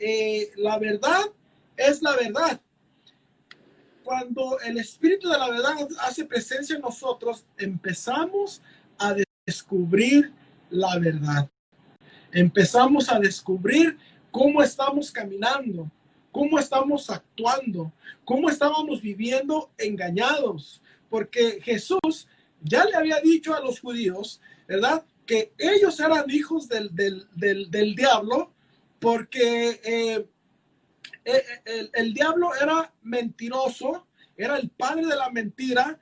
la verdad es la verdad. Cuando el Espíritu de la verdad hace presencia en nosotros, empezamos a descubrir la verdad. Empezamos a descubrir cómo estamos caminando, cómo estamos actuando, cómo estábamos viviendo engañados. Porque Jesús ya le había dicho a los judíos, ¿verdad? Que ellos eran hijos del diablo, porque el diablo era mentiroso, era el padre de la mentira,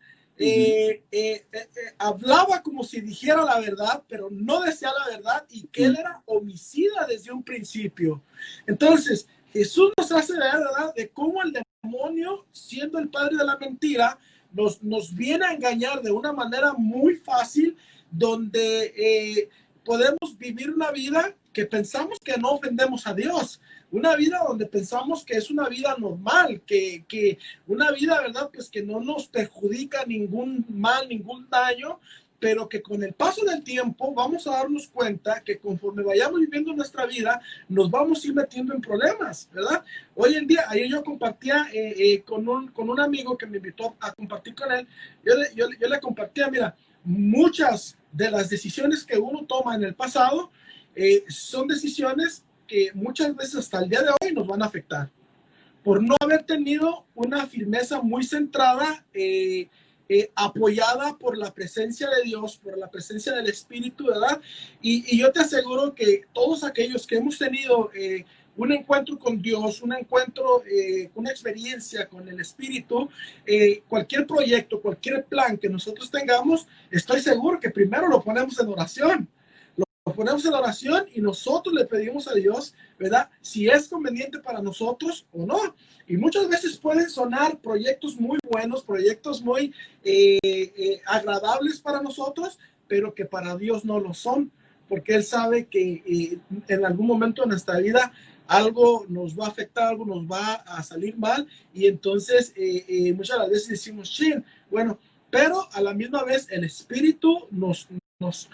hablaba como si dijera la verdad, pero no decía la verdad, y que él era homicida desde un principio. Entonces, Jesús nos hace ver, ¿verdad?, de cómo el demonio, siendo el padre de la mentira, nos viene a engañar de una manera muy fácil, donde podemos vivir una vida que pensamos que no ofendemos a Dios, una vida donde pensamos que es una vida normal, que una vida, ¿verdad?, pues que no nos perjudica ningún mal, ningún daño, pero que con el paso del tiempo vamos a darnos cuenta que conforme vayamos viviendo nuestra vida, nos vamos a ir metiendo en problemas, ¿verdad? Hoy en día, ayer yo compartía con un amigo que me invitó a compartir con él, yo le compartía, mira, muchas de las decisiones que uno toma en el pasado son decisiones que muchas veces hasta el día de hoy nos van a afectar por no haber tenido una firmeza muy centrada, apoyada por la presencia de Dios, por la presencia del Espíritu, ¿verdad? Y yo te aseguro que todos aquellos que hemos tenido un encuentro con Dios, un encuentro, una experiencia con el Espíritu, cualquier proyecto, cualquier plan que nosotros tengamos, estoy seguro que primero lo ponemos en oración. Lo ponemos en oración y nosotros le pedimos a Dios, ¿verdad?, si es conveniente para nosotros o no. Y muchas veces pueden sonar proyectos muy buenos, proyectos muy agradables para nosotros, pero que para Dios no lo son, porque Él sabe que en algún momento de nuestra vida algo nos va a afectar, algo nos va a salir mal, y entonces muchas de las veces decimos, chin, bueno, pero a la misma vez el Espíritu nos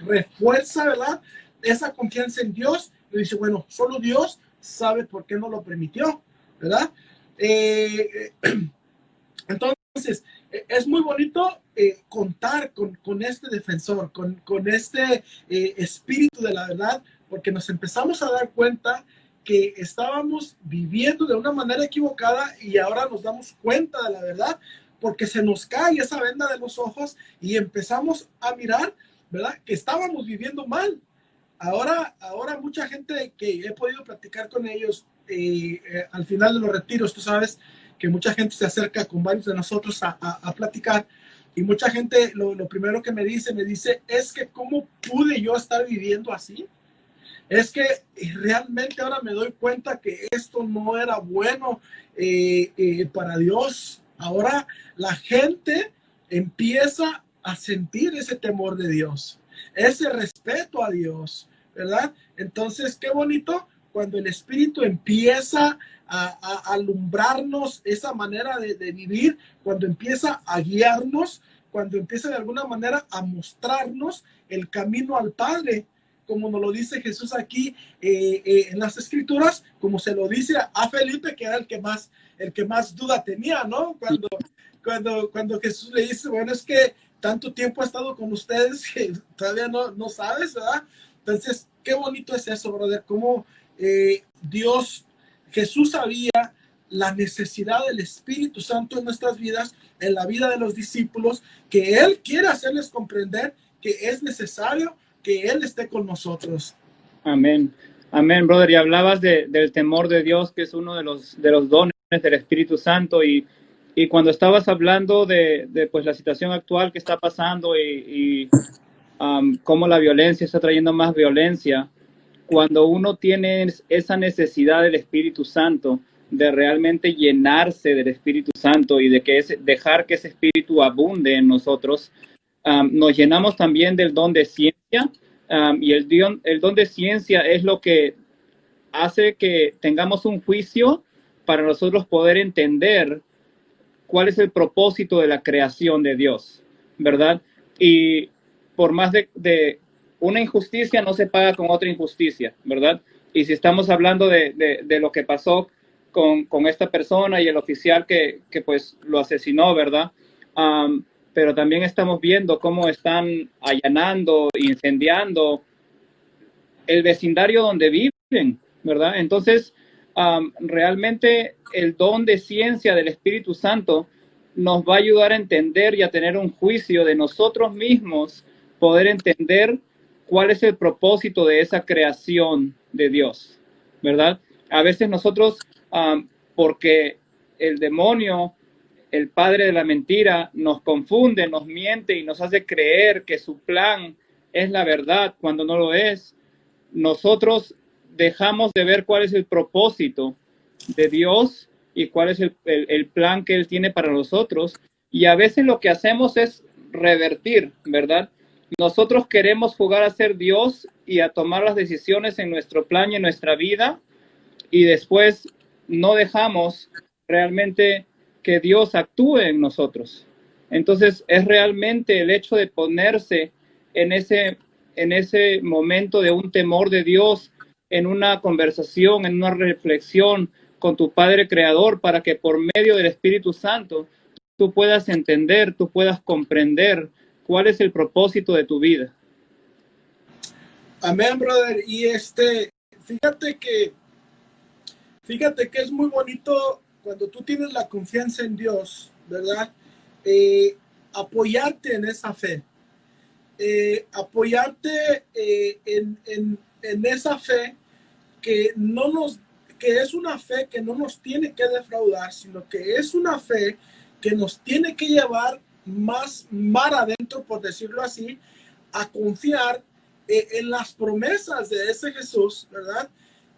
refuerza, ¿verdad?, esa confianza en Dios. Le dice, bueno, solo Dios sabe por qué no lo permitió, ¿verdad? Entonces, es muy bonito contar con este defensor, con este espíritu de la verdad, porque nos empezamos a dar cuenta que estábamos viviendo de una manera equivocada y ahora nos damos cuenta de la verdad, porque se nos cae esa venda de los ojos y empezamos a mirar, ¿verdad?, que estábamos viviendo mal. Ahora mucha gente que he podido platicar con ellos al final de los retiros, tú sabes que mucha gente se acerca con varios de nosotros a platicar, y mucha gente lo primero que me dice, es que ¿cómo pude yo estar viviendo así? Es que realmente ahora me doy cuenta que esto no era bueno para Dios. Ahora la gente empieza a sentir ese temor de Dios, ese respeto a Dios, ¿verdad? Entonces, qué bonito cuando el Espíritu empieza a alumbrarnos esa manera de vivir, cuando empieza a guiarnos, cuando empieza de alguna manera a mostrarnos el camino al Padre, como nos lo dice Jesús aquí en las Escrituras, como se lo dice a Felipe, que era el que más duda tenía, ¿no? Cuando Jesús le dice, bueno, es que tanto tiempo ha estado con ustedes que todavía no sabes, ¿verdad? Entonces, qué bonito es eso, brother, cómo Jesús sabía la necesidad del Espíritu Santo en nuestras vidas, en la vida de los discípulos, que Él quiere hacerles comprender que es necesario que Él esté con nosotros. Amén. Amén, brother. Y hablabas del temor de Dios, que es uno de los dones del Espíritu Santo. Y cuando estabas hablando de pues, la situación actual que está pasando y cómo la violencia está trayendo más violencia, cuando uno tiene esa necesidad del Espíritu Santo, de realmente llenarse del Espíritu Santo y dejar que ese Espíritu abunde en nosotros, nos llenamos también del don de ciencia. Y el don de ciencia es lo que hace que tengamos un juicio para nosotros poder entender cuál es el propósito de la creación de Dios, ¿verdad? Y por más de una injusticia no se paga con otra injusticia, ¿verdad? Y si estamos hablando de lo que pasó con esta persona y el oficial que pues lo asesinó, ¿verdad? Pero también estamos viendo cómo están allanando, incendiando el vecindario donde viven, ¿verdad? Entonces, realmente el don de ciencia del Espíritu Santo nos va a ayudar a entender y a tener un juicio de nosotros mismos, poder entender cuál es el propósito de esa creación de Dios, ¿verdad? A veces nosotros, porque el demonio, el padre de la mentira, nos confunde, nos miente y nos hace creer que su plan es la verdad cuando no lo es, nosotros dejamos de ver cuál es el propósito de Dios y cuál es el plan que Él tiene para nosotros. Y a veces lo que hacemos es revertir, ¿verdad? Nosotros queremos jugar a ser Dios y a tomar las decisiones en nuestro plan y en nuestra vida, y después no dejamos realmente que Dios actúe en nosotros. Entonces es realmente el hecho de ponerse en ese momento de un temor de Dios, en una conversación, en una reflexión con tu Padre Creador, para que por medio del Espíritu Santo tú puedas entender, tú puedas comprender cuál es el propósito de tu vida. Amén, brother. Y fíjate que es muy bonito cuando tú tienes la confianza en Dios, ¿verdad? Apoyarte en esa fe. Apoyarte en esa fe que que es una fe que no nos tiene que defraudar, sino que es una fe que nos tiene que llevar más mar adentro, por decirlo así, a confiar en las promesas de ese Jesús, ¿verdad?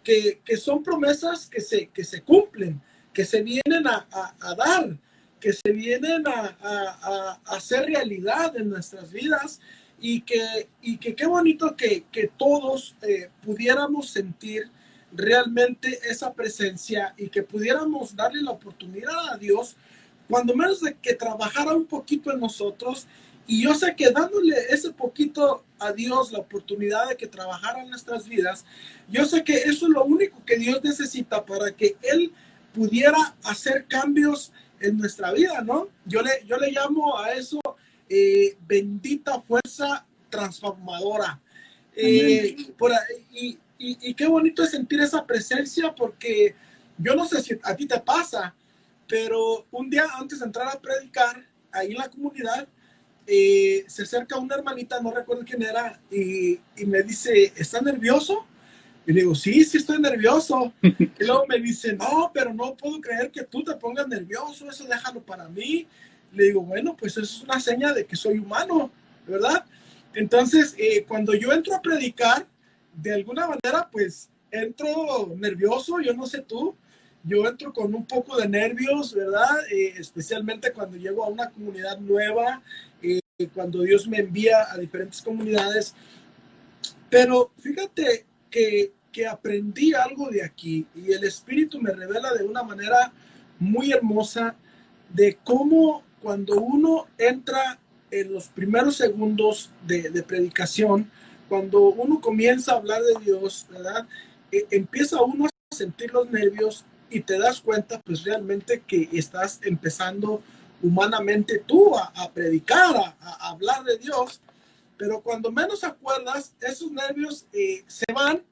Que son promesas que se cumplen, que se vienen a dar, que se vienen a hacer realidad en nuestras vidas, y que qué bonito que todos pudiéramos sentir realmente esa presencia y que pudiéramos darle la oportunidad a Dios, cuando menos de que trabajara un poquito en nosotros. Y yo sé que dándole ese poquito a Dios, la oportunidad de que trabajara en nuestras vidas, yo sé que eso es lo único que Dios necesita para que Él pudiera hacer cambios en nuestra vida, ¿no? Yo le llamo a eso bendita fuerza transformadora. Y qué bonito es sentir esa presencia, porque yo no sé si a ti te pasa, pero un día antes de entrar a predicar ahí en la comunidad, se acerca una hermanita, no recuerdo quién era, y me dice, ¿estás nervioso? Y le digo, sí, estoy nervioso. Y luego me dice, no, pero no puedo creer que tú te pongas nervioso, eso déjalo para mí. Le digo, bueno, pues eso es una seña de que soy humano, ¿verdad? Entonces, cuando yo entro a predicar, de alguna manera, pues entro nervioso, yo no sé tú, yo entro con un poco de nervios, ¿verdad? Especialmente cuando llego a una comunidad nueva, cuando Dios me envía a diferentes comunidades. Pero fíjate que aprendí algo de aquí, y el Espíritu me revela de una manera muy hermosa de cómo cuando uno entra en los primeros segundos de predicación, cuando uno comienza a hablar de Dios, ¿verdad? Empieza uno a sentir los nervios y te das cuenta pues realmente que estás empezando humanamente tú a predicar, a hablar de Dios. Pero cuando menos acuerdas, esos nervios se van,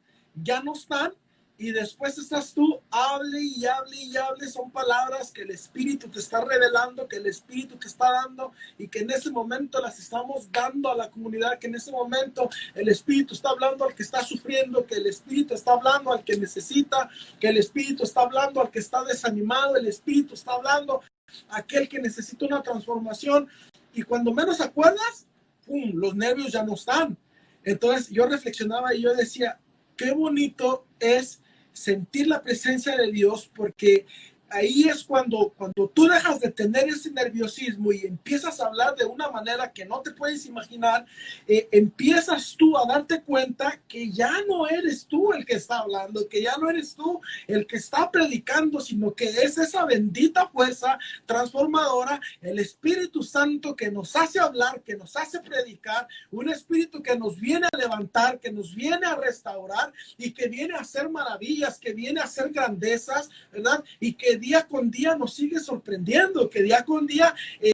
ya no están, y después estás tú, hable y hable y hable. Son palabras que el Espíritu te está revelando, que el Espíritu te está dando, y que en ese momento las estamos dando a la comunidad, que en ese momento el Espíritu está hablando al que está sufriendo, que el Espíritu está hablando al que necesita, que el Espíritu está hablando al que está desanimado, el Espíritu está hablando a aquel que necesita una transformación. Y cuando menos acuerdas, ¡pum!, los nervios ya no están. Entonces yo reflexionaba y yo decía, qué bonito es sentir la presencia de Dios, porque ahí es cuando tú dejas de tener ese nerviosismo y empiezas a hablar de una manera que no te puedes imaginar. Empiezas tú a darte cuenta que ya no eres tú el que está hablando, que ya no eres tú el que está predicando, sino que es esa bendita fuerza transformadora, el Espíritu Santo, que nos hace hablar, que nos hace predicar, un Espíritu que nos viene a levantar, que nos viene a restaurar y que viene a hacer maravillas, que viene a hacer grandezas, ¿verdad? Y que día con día nos sigue sorprendiendo, que día con día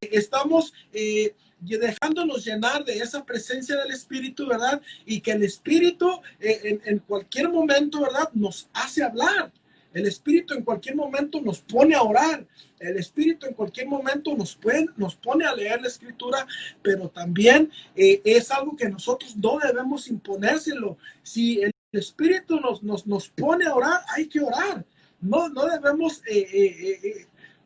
estamos dejándonos llenar de esa presencia del Espíritu, ¿verdad? Y que el Espíritu en cualquier momento, ¿verdad?, nos hace hablar. El Espíritu en cualquier momento nos pone a orar. El Espíritu en cualquier momento nos pone a leer la Escritura, pero también es algo que nosotros no debemos imponérselo. Si el Espíritu nos pone a orar, hay que orar. No debemos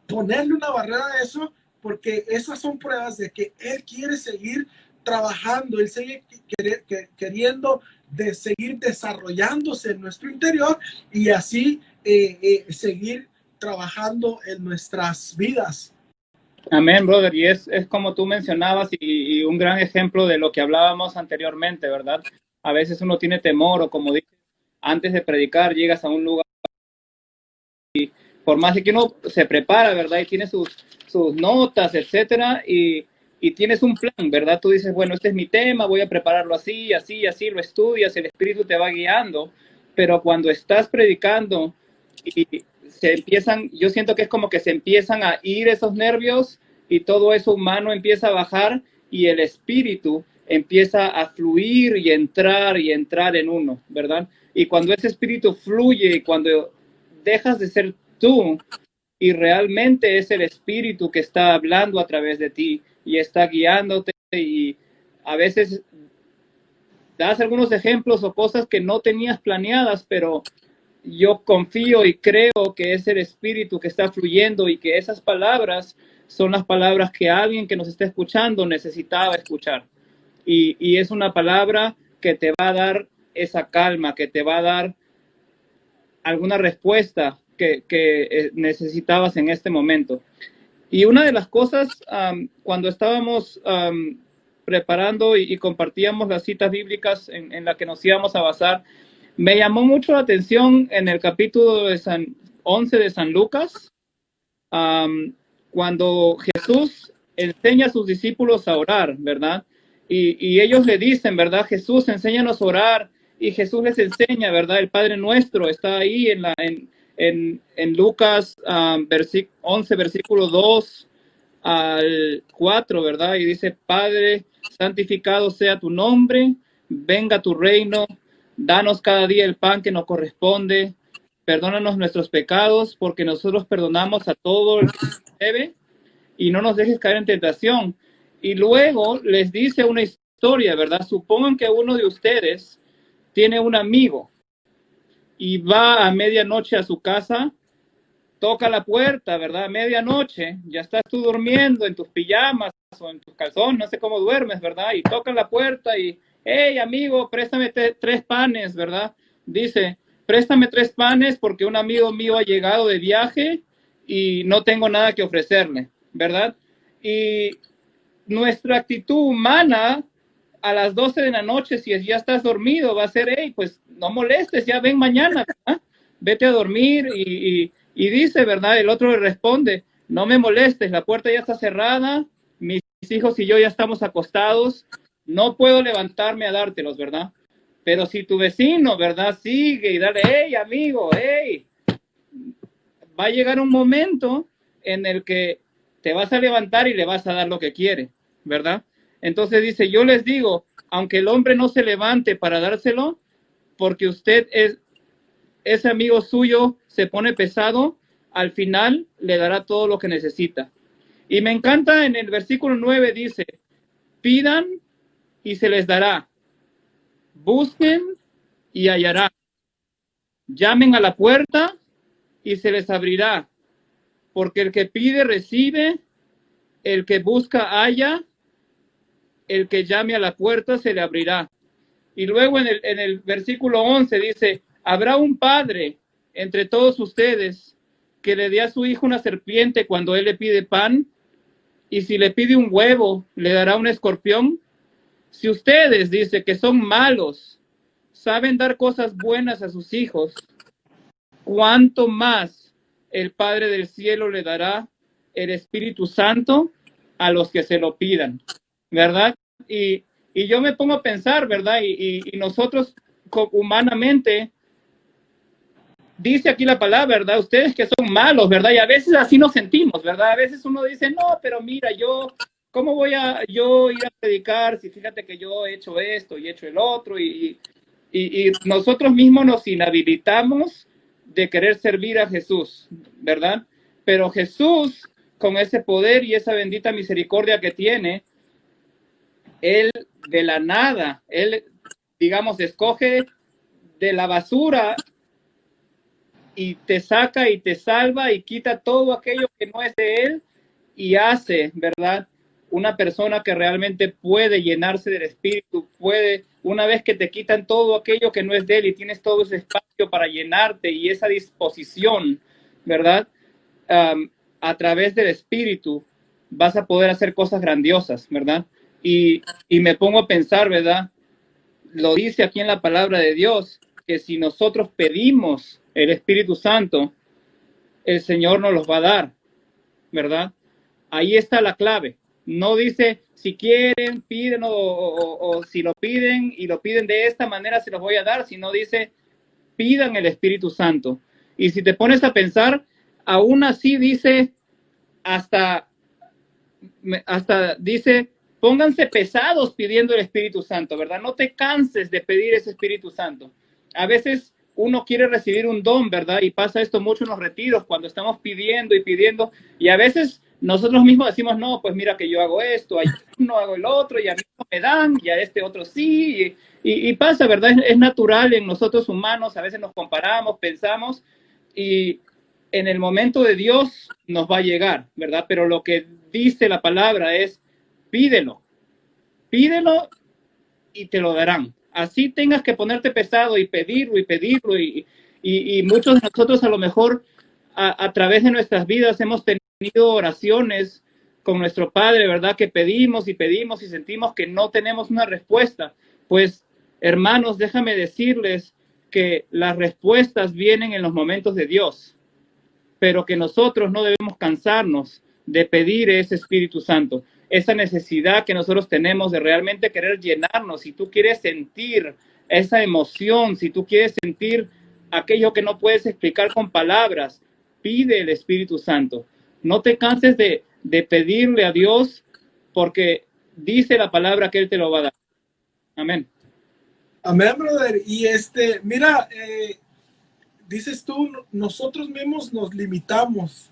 ponerle una barrera a eso, porque esas son pruebas de que Él quiere seguir trabajando, Él sigue queriendo seguir desarrollándose en nuestro interior y así seguir trabajando en nuestras vidas. Amén, brother. Y es como tú mencionabas y un gran ejemplo de lo que hablábamos anteriormente, ¿verdad? A veces uno tiene temor, o como dices, antes de predicar llegas a un lugar, por más que uno se prepara, ¿verdad? Y tiene sus notas, etcétera, y tienes un plan, ¿verdad? Tú dices, bueno, este es mi tema, voy a prepararlo así, así, así, lo estudias, el Espíritu te va guiando, pero cuando estás predicando y yo siento que es como que se empiezan a ir esos nervios y todo eso humano empieza a bajar y el Espíritu empieza a fluir y entrar en uno, ¿verdad? Y cuando ese Espíritu fluye, cuando dejas de ser tú y realmente es el Espíritu que está hablando a través de ti y está guiándote, y a veces das algunos ejemplos o cosas que no tenías planeadas, pero yo confío y creo que es el Espíritu que está fluyendo y que esas palabras son las palabras que alguien que nos está escuchando necesitaba escuchar. Y es una palabra que te va a dar esa calma, que te va a dar alguna respuesta que necesitabas en este momento. Y una de las cosas, cuando estábamos preparando y compartíamos las citas bíblicas en la que nos íbamos a basar, me llamó mucho la atención en el capítulo de 11 de San Lucas, cuando Jesús enseña a sus discípulos a orar, ¿verdad? Y ellos le dicen, ¿verdad? Jesús, enséñanos a orar. Y Jesús les enseña, ¿verdad? El Padre Nuestro está ahí en Lucas 11, versículo 2 al 4, ¿verdad? Y dice, Padre, santificado sea tu nombre, venga tu reino, danos cada día el pan que nos corresponde, perdónanos nuestros pecados, porque nosotros perdonamos a todo el que nos debe, y no nos dejes caer en tentación. Y luego les dice una historia, ¿verdad? Supongan que uno de ustedes tiene un amigo y va a medianoche a su casa, toca la puerta, ¿verdad? A medianoche, ya estás tú durmiendo en tus pijamas o en tus calzones, no sé cómo duermes, ¿verdad? Y toca la puerta y, hey, amigo, préstame 3 panes, ¿verdad? Dice, préstame 3 panes porque un amigo mío ha llegado de viaje y no tengo nada que ofrecerle, ¿verdad? Y nuestra actitud humana a las 12 de la noche, si ya estás dormido, va a ser, hey, pues no molestes, ya ven mañana, ¿verdad? Vete a dormir. Y dice, ¿verdad? El otro le responde, no me molestes, la puerta ya está cerrada, mis hijos y yo ya estamos acostados, no puedo levantarme a dártelos, ¿verdad? Pero si tu vecino, ¿verdad? Sigue y dale, hey, amigo, hey, va a llegar un momento en el que te vas a levantar y le vas a dar lo que quiere, ¿verdad? Entonces dice, yo les digo, aunque el hombre no se levante para dárselo, porque usted ese amigo suyo se pone pesado, al final le dará todo lo que necesita. Y me encanta en el versículo 9 dice, pidan y se les dará, busquen y hallarán, llamen a la puerta y se les abrirá, porque el que pide recibe, el que busca halla, el que llame a la puerta se le abrirá. Y luego en el versículo 11 dice, habrá un padre entre todos ustedes que le dé a su hijo una serpiente cuando él le pide pan, y si le pide un huevo, le dará un escorpión. Si ustedes, dice, que son malos, saben dar cosas buenas a sus hijos, ¿cuánto más el Padre del cielo le dará el Espíritu Santo a los que se lo pidan? ¿Verdad? Y yo me pongo a pensar, ¿verdad? Y nosotros humanamente, dice aquí la palabra, ¿verdad? Ustedes que son malos, ¿verdad? Y a veces así nos sentimos, ¿verdad? A veces uno dice, no, pero mira, ¿cómo voy a yo ir a predicar si fíjate que yo he hecho esto y he hecho el otro? Y nosotros mismos nos inhabilitamos de querer servir a Jesús, ¿verdad? Pero Jesús, con ese poder y esa bendita misericordia que tiene, Él de la nada, Él, digamos, escoge de la basura y te saca y te salva y quita todo aquello que no es de Él y hace, ¿verdad? Una persona que realmente puede llenarse del Espíritu, puede, una vez que te quitan todo aquello que no es de Él y tienes todo ese espacio para llenarte y esa disposición, ¿verdad? A través del Espíritu vas a poder hacer cosas grandiosas, ¿verdad? Y me pongo a pensar, ¿verdad? Lo dice aquí en la palabra de Dios, que si nosotros pedimos el Espíritu Santo, el Señor nos los va a dar, ¿verdad? Ahí está la clave. No dice si quieren, piden o si lo piden y lo piden de esta manera se los voy a dar, sino dice pidan el Espíritu Santo. Y si te pones a pensar, aún así dice hasta dice pónganse pesados pidiendo el Espíritu Santo, ¿verdad? No te canses de pedir ese Espíritu Santo. A veces uno quiere recibir un don, ¿verdad? Y pasa esto mucho en los retiros, cuando estamos pidiendo y pidiendo, y a veces nosotros mismos decimos, no, pues mira que yo hago esto, yo no hago el otro, y a mí no me dan, y a este otro sí, y pasa, ¿verdad? Es natural en nosotros humanos, a veces nos comparamos, pensamos, y en el momento de Dios nos va a llegar, ¿verdad? Pero lo que dice la palabra es, pídelo y te lo darán. Así tengas que ponerte pesado y pedirlo y muchos de nosotros a lo mejor a través de nuestras vidas hemos tenido oraciones con nuestro Padre, ¿verdad? Que pedimos y pedimos y sentimos que no tenemos una respuesta. Pues, hermanos, déjame decirles que las respuestas vienen en los momentos de Dios, pero que nosotros no debemos cansarnos de pedir ese Espíritu Santo, esa necesidad que nosotros tenemos de realmente querer llenarnos. Si tú quieres sentir esa emoción, si tú quieres sentir aquello que no puedes explicar con palabras, pide el Espíritu Santo. No te canses de pedirle a Dios, porque dice la palabra que Él te lo va a dar. Amén. Amén, brother. Y mira, dices tú, nosotros mismos nos limitamos.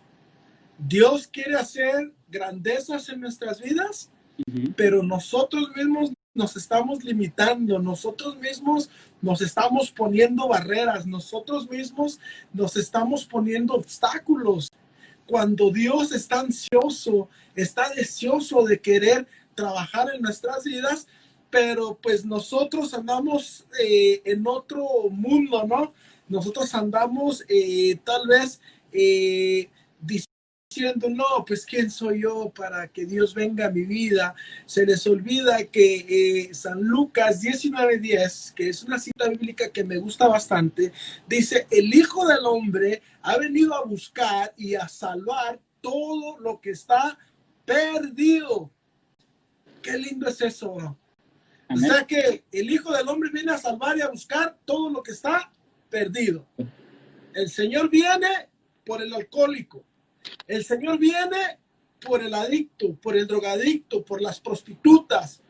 Dios quiere hacer grandezas en nuestras vidas, pero nosotros mismos nos estamos limitando, nosotros mismos nos estamos poniendo barreras, nosotros mismos nos estamos poniendo obstáculos. Cuando Dios está ansioso, está deseoso de querer trabajar en nuestras vidas, pero pues nosotros andamos en otro mundo, ¿no? Nosotros andamos tal vez diciendo, no, pues quién soy yo para que Dios venga a mi vida. Se les olvida que San Lucas 19:10, que es una cita bíblica que me gusta bastante, dice, el Hijo del Hombre ha venido a buscar y a salvar todo lo que está perdido. Qué lindo es eso, bro. O sea que el Hijo del Hombre viene a salvar y a buscar todo lo que está perdido. El Señor viene por el alcohólico. El Señor viene por el adicto, por el drogadicto, por las prostitutas.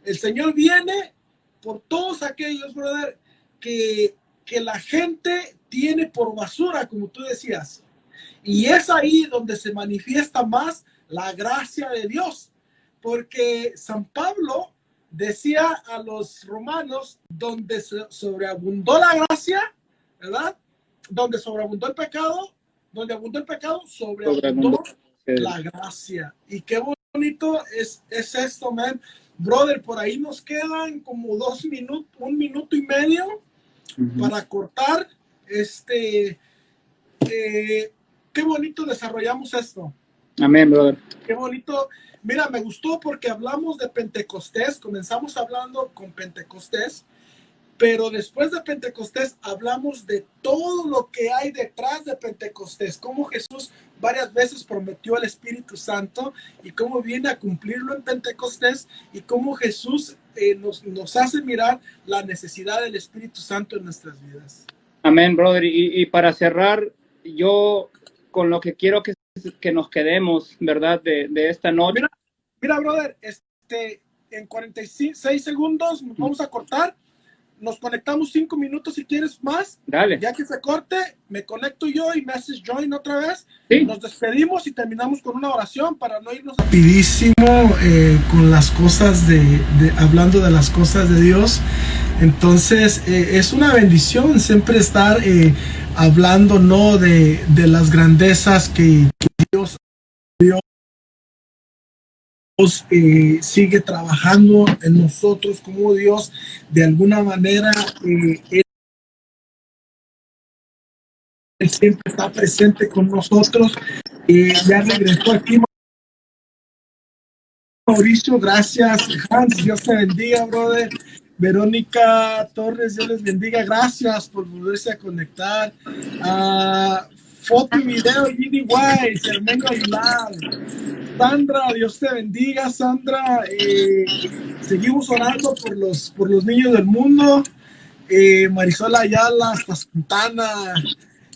El Señor viene por todos aquellos, brother, que que la gente tiene por basura, como tú decías. Y es ahí donde se manifiesta más la gracia de Dios. Porque San Pablo decía a los romanos, donde sobreabundó la gracia, ¿verdad? Donde sobreabundó el pecado, sobreabundó la gracia. Y qué bonito es esto, man. Brother, por ahí nos quedan como 2 minutos, 1 minuto y medio para cortar. Qué bonito desarrollamos esto. Amén, brother. Qué bonito. Mira, me gustó porque hablamos de Pentecostés, comenzamos hablando con Pentecostés, pero después de Pentecostés hablamos de todo lo que hay detrás de Pentecostés, cómo Jesús varias veces prometió el Espíritu Santo y cómo viene a cumplirlo en Pentecostés y cómo Jesús nos hace mirar la necesidad del Espíritu Santo en nuestras vidas. Amén, brother. Y para cerrar, yo con lo que quiero que nos quedemos, ¿verdad? De esta noche. Mira, brother, en 46 segundos nos vamos a cortar. Nos conectamos 5 minutos si quieres más. Dale. Ya que se corte, me conecto yo y me haces join otra vez. Sí. Nos despedimos y terminamos con una oración para no irnos rapidísimo con las cosas hablando de las cosas de Dios. Entonces es una bendición siempre estar hablando, ¿no? de las grandezas que Dios sigue trabajando en nosotros, como Dios de alguna manera él siempre está presente con nosotros. Ya regresó aquí Mauricio, gracias. Hans, Dios te bendiga, brother. Verónica Torres, Dios les bendiga, gracias por volverse a conectar. Foto y video, Gini White, Hermeno Aguilar. Sandra, Dios te bendiga, Sandra. Seguimos orando por los niños del mundo. Marisol Ayala, hasta Santana.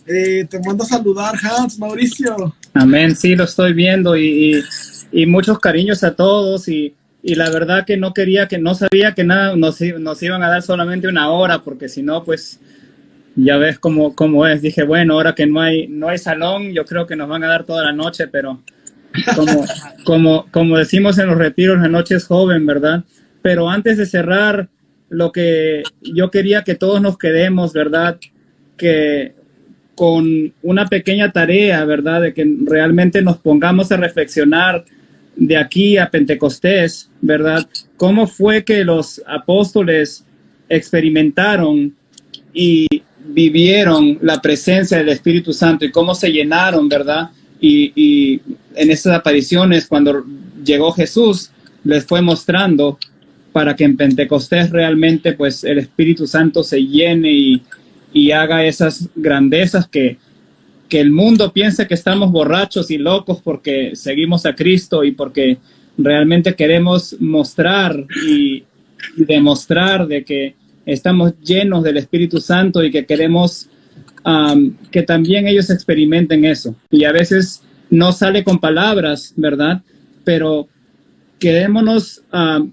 Te mando a saludar, Hans, Mauricio. Amén, sí, lo estoy viendo y muchos cariños a todos y la verdad que no sabía que nada nos iban a dar solamente 1 hora, porque si no, pues ya ves cómo es. Dije, bueno, ahora que no hay salón, yo creo que nos van a dar toda la noche, pero como decimos en los retiros, la noche es joven, ¿verdad? Pero antes de cerrar, lo que yo quería que todos nos quedemos, ¿verdad? Que con una pequeña tarea, ¿verdad? De que realmente nos pongamos a reflexionar de aquí a Pentecostés, ¿verdad? ¿Cómo fue que los apóstoles experimentaron y vivieron la presencia del Espíritu Santo y cómo se llenaron, ¿verdad? Y en esas apariciones, cuando llegó Jesús, les fue mostrando para que en Pentecostés realmente pues el Espíritu Santo se llene y haga esas grandezas que el mundo piense que estamos borrachos y locos porque seguimos a Cristo y porque realmente queremos mostrar y demostrar de que estamos llenos del Espíritu Santo y que queremos que también ellos experimenten eso. Y a veces no sale con palabras, ¿verdad? Pero quedémonos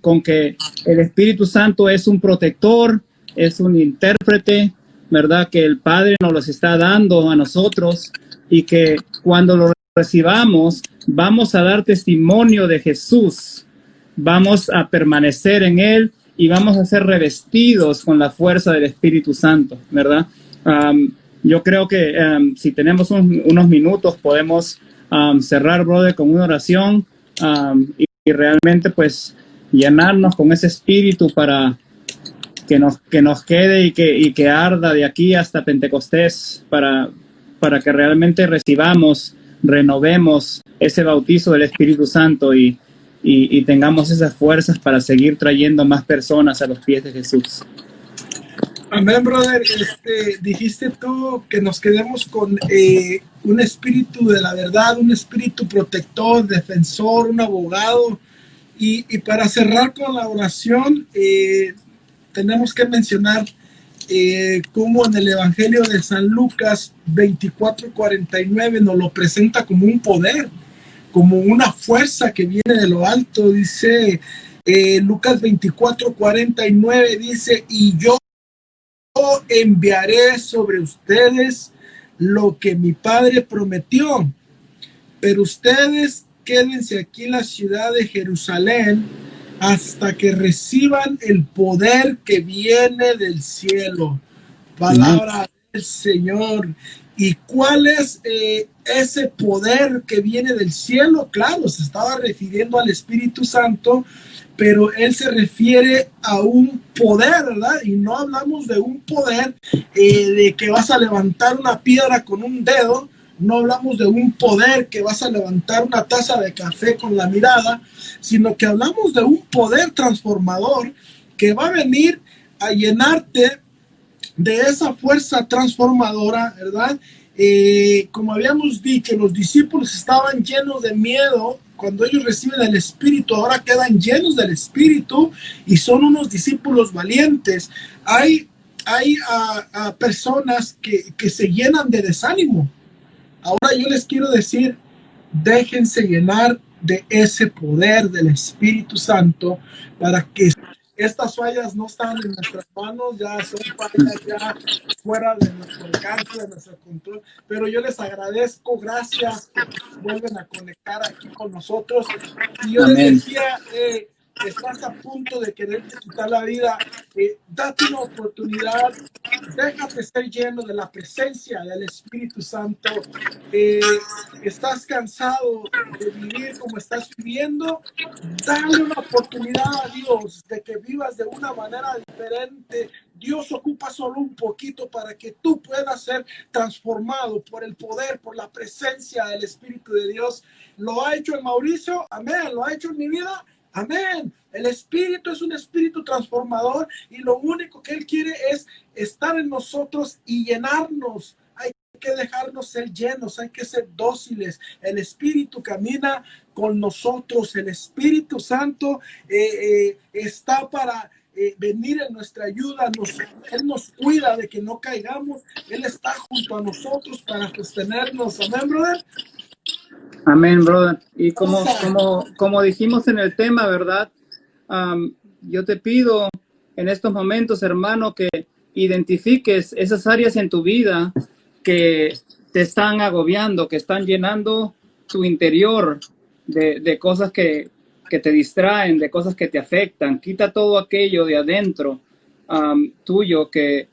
con que el Espíritu Santo es un protector, es un intérprete, ¿verdad? Que el Padre nos los está dando a nosotros y que cuando lo recibamos vamos a dar testimonio de Jesús, vamos a permanecer en Él y vamos a ser revestidos con la fuerza del Espíritu Santo, ¿verdad? Yo creo que si tenemos unos minutos podemos cerrar, brother, con una oración y realmente pues llenarnos con ese espíritu para que nos quede y que arda de aquí hasta Pentecostés para que realmente recibamos, renovemos ese bautizo del Espíritu Santo y tengamos esas fuerzas para seguir trayendo más personas a los pies de Jesús. Amén, brother. Dijiste tú que nos quedemos con un espíritu de la verdad, un espíritu protector, defensor, un abogado. Y para cerrar con la oración, tenemos que mencionar cómo en el Evangelio de San Lucas 24:49 nos lo presenta como un poder, como una fuerza que viene de lo alto. Dice Lucas 24:49, dice, y yo enviaré sobre ustedes lo que mi Padre prometió, pero ustedes quédense aquí en la ciudad de Jerusalén hasta que reciban el poder que viene del cielo. Palabra del Señor. ¿Y cuál es ese poder que viene del cielo? Claro, se estaba refiriendo al Espíritu Santo, pero él se refiere a un poder, ¿verdad? Y no hablamos de un poder de que vas a levantar una piedra con un dedo. No hablamos de un poder que vas a levantar una taza de café con la mirada, sino que hablamos de un poder transformador que va a venir a llenarte de esa fuerza transformadora, ¿verdad? Como habíamos dicho, los discípulos estaban llenos de miedo cuando ellos reciben el Espíritu. Ahora quedan llenos del Espíritu y son unos discípulos valientes. Hay personas que se llenan de desánimo. Ahora yo les quiero decir, déjense llenar de ese poder del Espíritu Santo para que estas fallas no están en nuestras manos, ya son fallas ya fuera de nuestro alcance, de nuestro control. Pero yo les agradezco, gracias que vuelven a conectar aquí con nosotros. Y yo les decía, estás a punto de quererte quitar la vida, date una oportunidad, déjate ser lleno de la presencia del Espíritu Santo. Estás cansado de vivir como estás viviendo, dale una oportunidad a Dios de que vivas de una manera diferente. Dios ocupa solo un poquito para que tú puedas ser transformado por el poder, por la presencia del Espíritu de Dios. Lo ha hecho en Mauricio, amén, lo ha hecho en mi vida. Amén. El Espíritu es un Espíritu transformador y lo único que Él quiere es estar en nosotros y llenarnos. Hay que dejarnos ser llenos, hay que ser dóciles. El Espíritu camina con nosotros. El Espíritu Santo está para venir en nuestra ayuda. Él nos cuida de que no caigamos. Él está junto a nosotros para sostenernos. Amén, brother. Amén, brother. Y como dijimos en el tema, ¿verdad? Yo te pido en estos momentos, hermano, que identifiques esas áreas en tu vida que te están agobiando, que están llenando tu interior de cosas que te distraen, de cosas que te afectan. Quita todo aquello de adentro tuyo que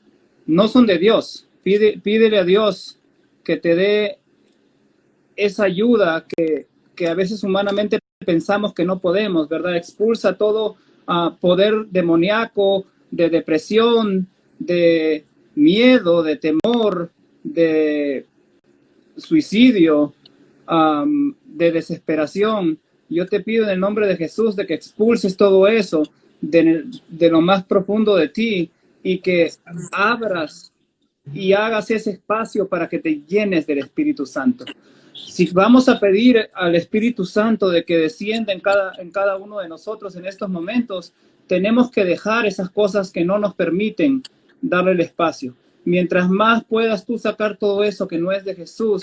no son de Dios. Pídele a Dios que te dé esa ayuda que a veces humanamente pensamos que no podemos, ¿verdad? Expulsa todo poder demoníaco, de depresión, de miedo, de temor, de suicidio, de desesperación. Yo te pido en el nombre de Jesús de que expulses todo eso de lo más profundo de ti y que abras y hagas ese espacio para que te llenes del Espíritu Santo. Si vamos a pedir al Espíritu Santo de que descienda en cada uno de nosotros en estos momentos, tenemos que dejar esas cosas que no nos permiten darle el espacio. Mientras más puedas tú sacar todo eso que no es de Jesús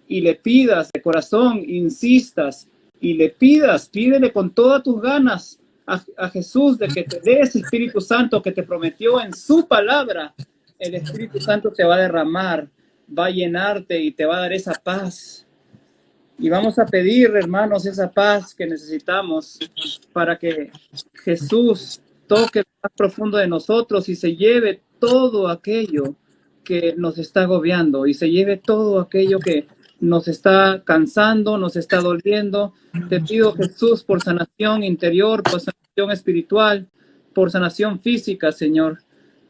y le pidas de corazón, insistas y le pídele con todas tus ganas a Jesús de que te dé ese Espíritu Santo que te prometió en su palabra. El Espíritu Santo te va a derramar, va a llenarte y te va a dar esa paz. Y vamos a pedir, hermanos, esa paz que necesitamos para que Jesús toque lo más profundo de nosotros y se lleve todo aquello que nos está agobiando y se lleve todo aquello que nos está cansando, nos está doliendo. Te pido, Jesús, por sanación interior, por sanación espiritual, por sanación física, Señor,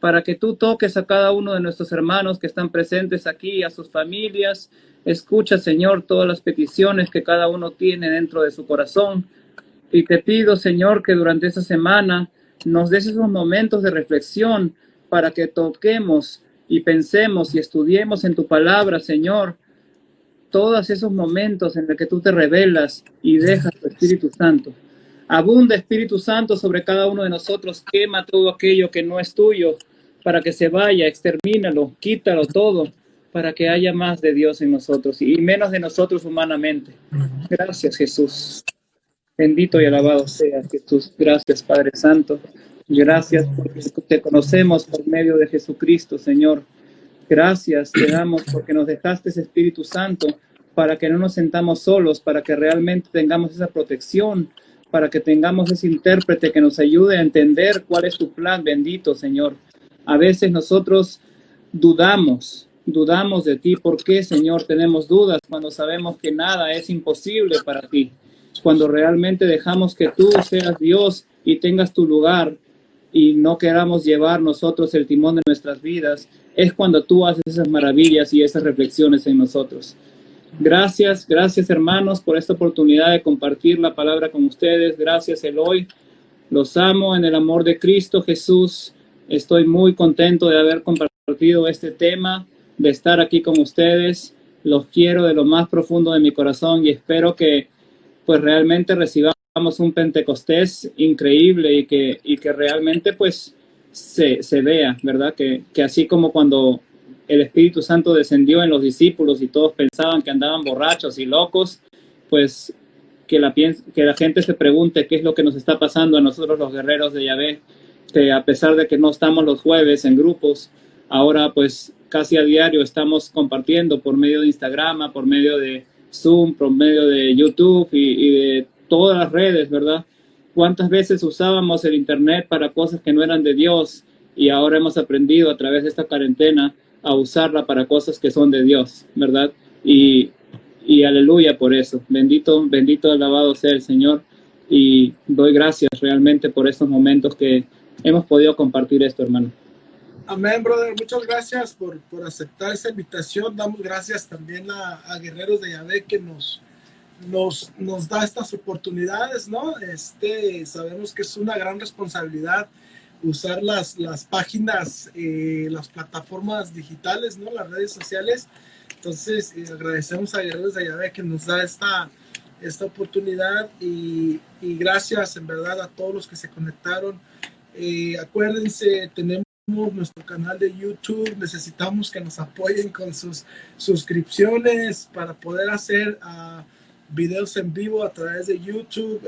para que tú toques a cada uno de nuestros hermanos que están presentes aquí, a sus familias. Escucha, Señor, todas las peticiones que cada uno tiene dentro de su corazón. Y te pido, Señor, que durante esta semana nos des esos momentos de reflexión para que toquemos y pensemos y estudiemos en tu palabra, Señor, todos esos momentos en los que tú te revelas y dejas tu Espíritu Santo. Abunda, Espíritu Santo, sobre cada uno de nosotros. Quema todo aquello que no es tuyo para que se vaya, extermínalo, quítalo todo, para que haya más de Dios en nosotros y menos de nosotros humanamente. Gracias, Jesús. Bendito y alabado sea Jesús. Gracias, Padre Santo. Gracias porque te conocemos por medio de Jesucristo, Señor. Gracias te damos porque nos dejaste ese Espíritu Santo para que no nos sentamos solos, para que realmente tengamos esa protección, para que tengamos ese intérprete que nos ayude a entender cuál es tu plan, bendito Señor. A veces nosotros dudamos de ti. ¿Por qué, Señor, tenemos dudas cuando sabemos que nada es imposible para ti? Cuando realmente dejamos que tú seas Dios y tengas tu lugar y no queramos llevar nosotros el timón de nuestras vidas, es cuando tú haces esas maravillas y esas reflexiones en nosotros. Gracias hermanos por esta oportunidad de compartir la palabra con ustedes. Gracias Eloy, los amo en el amor de Cristo Jesús. Estoy muy contento de haber compartido este tema, de estar aquí con ustedes. Los quiero de lo más profundo de mi corazón y espero que pues realmente recibamos un Pentecostés increíble y que realmente pues se vea, ¿verdad? Que así como cuando el Espíritu Santo descendió en los discípulos y todos pensaban que andaban borrachos y locos, pues que la gente se pregunte qué es lo que nos está pasando a nosotros los guerreros de Yahvé, que a pesar de que no estamos los jueves en grupos, ahora pues casi a diario estamos compartiendo por medio de Instagram, por medio de Zoom, por medio de YouTube y de todas las redes, ¿verdad? ¿Cuántas veces usábamos el Internet para cosas que no eran de Dios y ahora hemos aprendido a través de esta cuarentena a usarla para cosas que son de Dios, ¿verdad? Y aleluya por eso. Bendito, alabado sea el Señor. Y doy gracias realmente por estos momentos que hemos podido compartir esto, hermano. Amén, brother. Muchas gracias por aceptar esa invitación. Damos gracias también a Guerreros de Yahvé que nos da estas oportunidades, ¿no? Sabemos que es una gran responsabilidad usar las páginas, las plataformas digitales, ¿no? Las redes sociales. Entonces, agradecemos a Guerreros de Yahvé que nos da esta oportunidad y gracias en verdad a todos los que se conectaron. Acuérdense, tenemos nuestro canal de YouTube, necesitamos que nos apoyen con sus suscripciones para poder hacer videos en vivo a través de YouTube.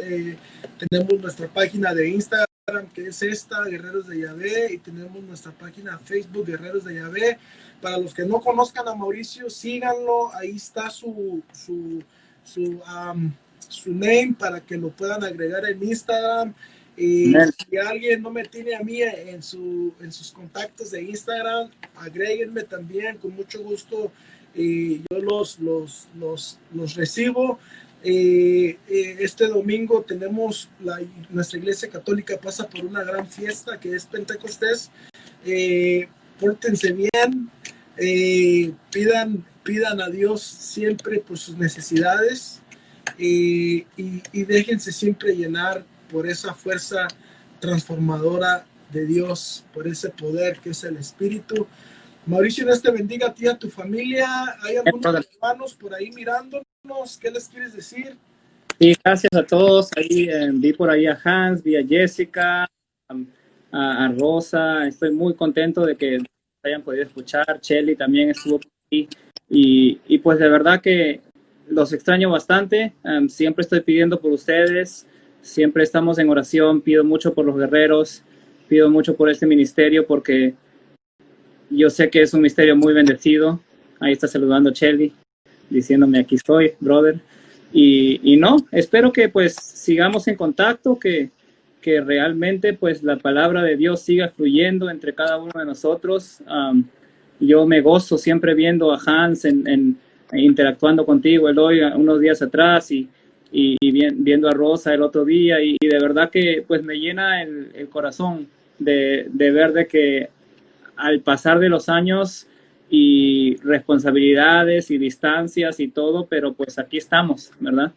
Tenemos nuestra página de Instagram, que es Guerreros de Yahvé, y tenemos nuestra página de Facebook, Guerreros de Yahvé. Para los que no conozcan a Mauricio, síganlo, ahí está su name para que lo puedan agregar en Instagram. Si alguien no me tiene a mí en sus contactos de Instagram, agréguenme también, con mucho gusto. Yo los recibo. Este domingo tenemos nuestra iglesia católica pasa por una gran fiesta que es Pentecostés. Pórtense bien, pidan a Dios siempre por sus necesidades y déjense siempre llenar por esa fuerza transformadora de Dios, por ese poder que es el Espíritu. Mauricio, Dios te bendiga a ti y a tu familia. ¿Hay algunos hermanos por ahí mirándonos? ¿Qué les quieres decir? Sí, gracias a todos. Ahí vi por ahí a Hans, vi a Jessica, a Rosa. Estoy muy contento de que hayan podido escuchar. Shelly también estuvo por ahí. Y pues de verdad que los extraño bastante. Siempre estoy pidiendo por ustedes. Siempre estamos en oración. Pido mucho por los guerreros. Pido mucho por este ministerio porque yo sé que es un ministerio muy bendecido. Ahí está saludando Shelly, diciéndome aquí estoy, brother. Y no, espero que pues sigamos en contacto, que realmente pues la palabra de Dios siga fluyendo entre cada uno de nosotros. Yo me gozo siempre viendo a Hans interactuando contigo, Eloy, unos días atrás y viendo a Rosa el otro día y de verdad que pues me llena el corazón de ver de que al pasar de los años y responsabilidades y distancias y todo, pero pues aquí estamos, ¿verdad?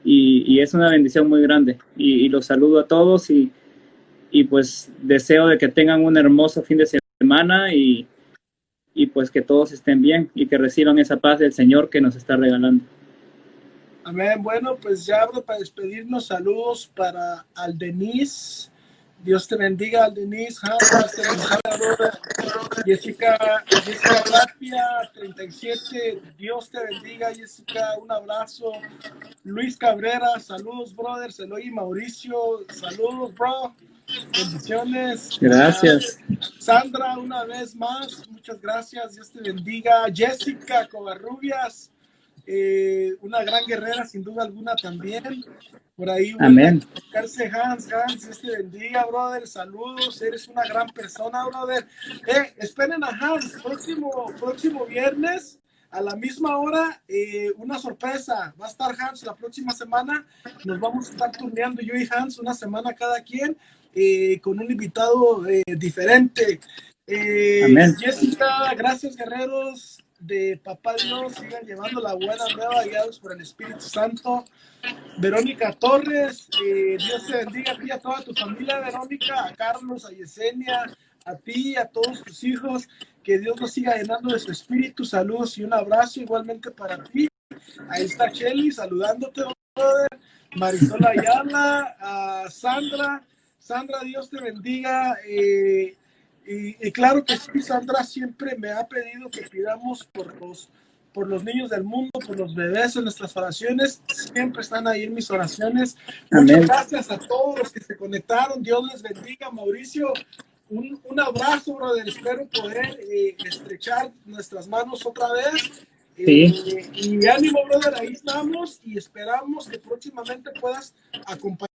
Y es una bendición muy grande y los saludo a todos y pues deseo de que tengan un hermoso fin de semana y pues que todos estén bien y que reciban esa paz del Señor que nos está regalando. Amén. Bueno, pues ya abro para despedirnos. Saludos para Aldenis. Dios te bendiga, Aldenis. Jessica Tapia, 37. Dios te bendiga, Jessica. Un abrazo. Luis Cabrera, saludos, brothers. Eloy y Mauricio, saludos, bro. Bendiciones. Gracias. Sandra, una vez más, muchas gracias. Dios te bendiga. Jessica Covarrubias, una gran guerrera, sin duda alguna también. Por ahí vuelve a tocarse Hans. Hans, Dios te bendiga, brother. Saludos, eres una gran persona, brother. Esperen a Hans, próximo viernes a la misma hora, una sorpresa. Va a estar Hans la próxima semana. Nos vamos a estar turneando yo y Hans una semana cada quien, con un invitado diferente. Jessica, gracias, guerreros de Papá Dios. Sigan llevando la buena nueva, guiados por el Espíritu Santo. Verónica Torres, Dios te bendiga a ti y a toda tu familia, Verónica, a Carlos, a Yesenia, a ti, a todos tus hijos. Que Dios nos siga llenando de su espíritu. Saludos y un abrazo igualmente para ti. Ahí está Shelly saludándote, brother. Marisol Ayala, a Sandra. Sandra, Dios te bendiga. Y claro que sí, Sandra siempre me ha pedido que pidamos por los niños del mundo, por los bebés en nuestras oraciones. Siempre están ahí en mis oraciones. Muchas gracias a todos los que se conectaron. Dios les bendiga. Mauricio, un abrazo, brother. Espero poder estrechar nuestras manos otra vez. Y ánimo, brother. Ahí estamos y esperamos que próximamente puedas acompañarnos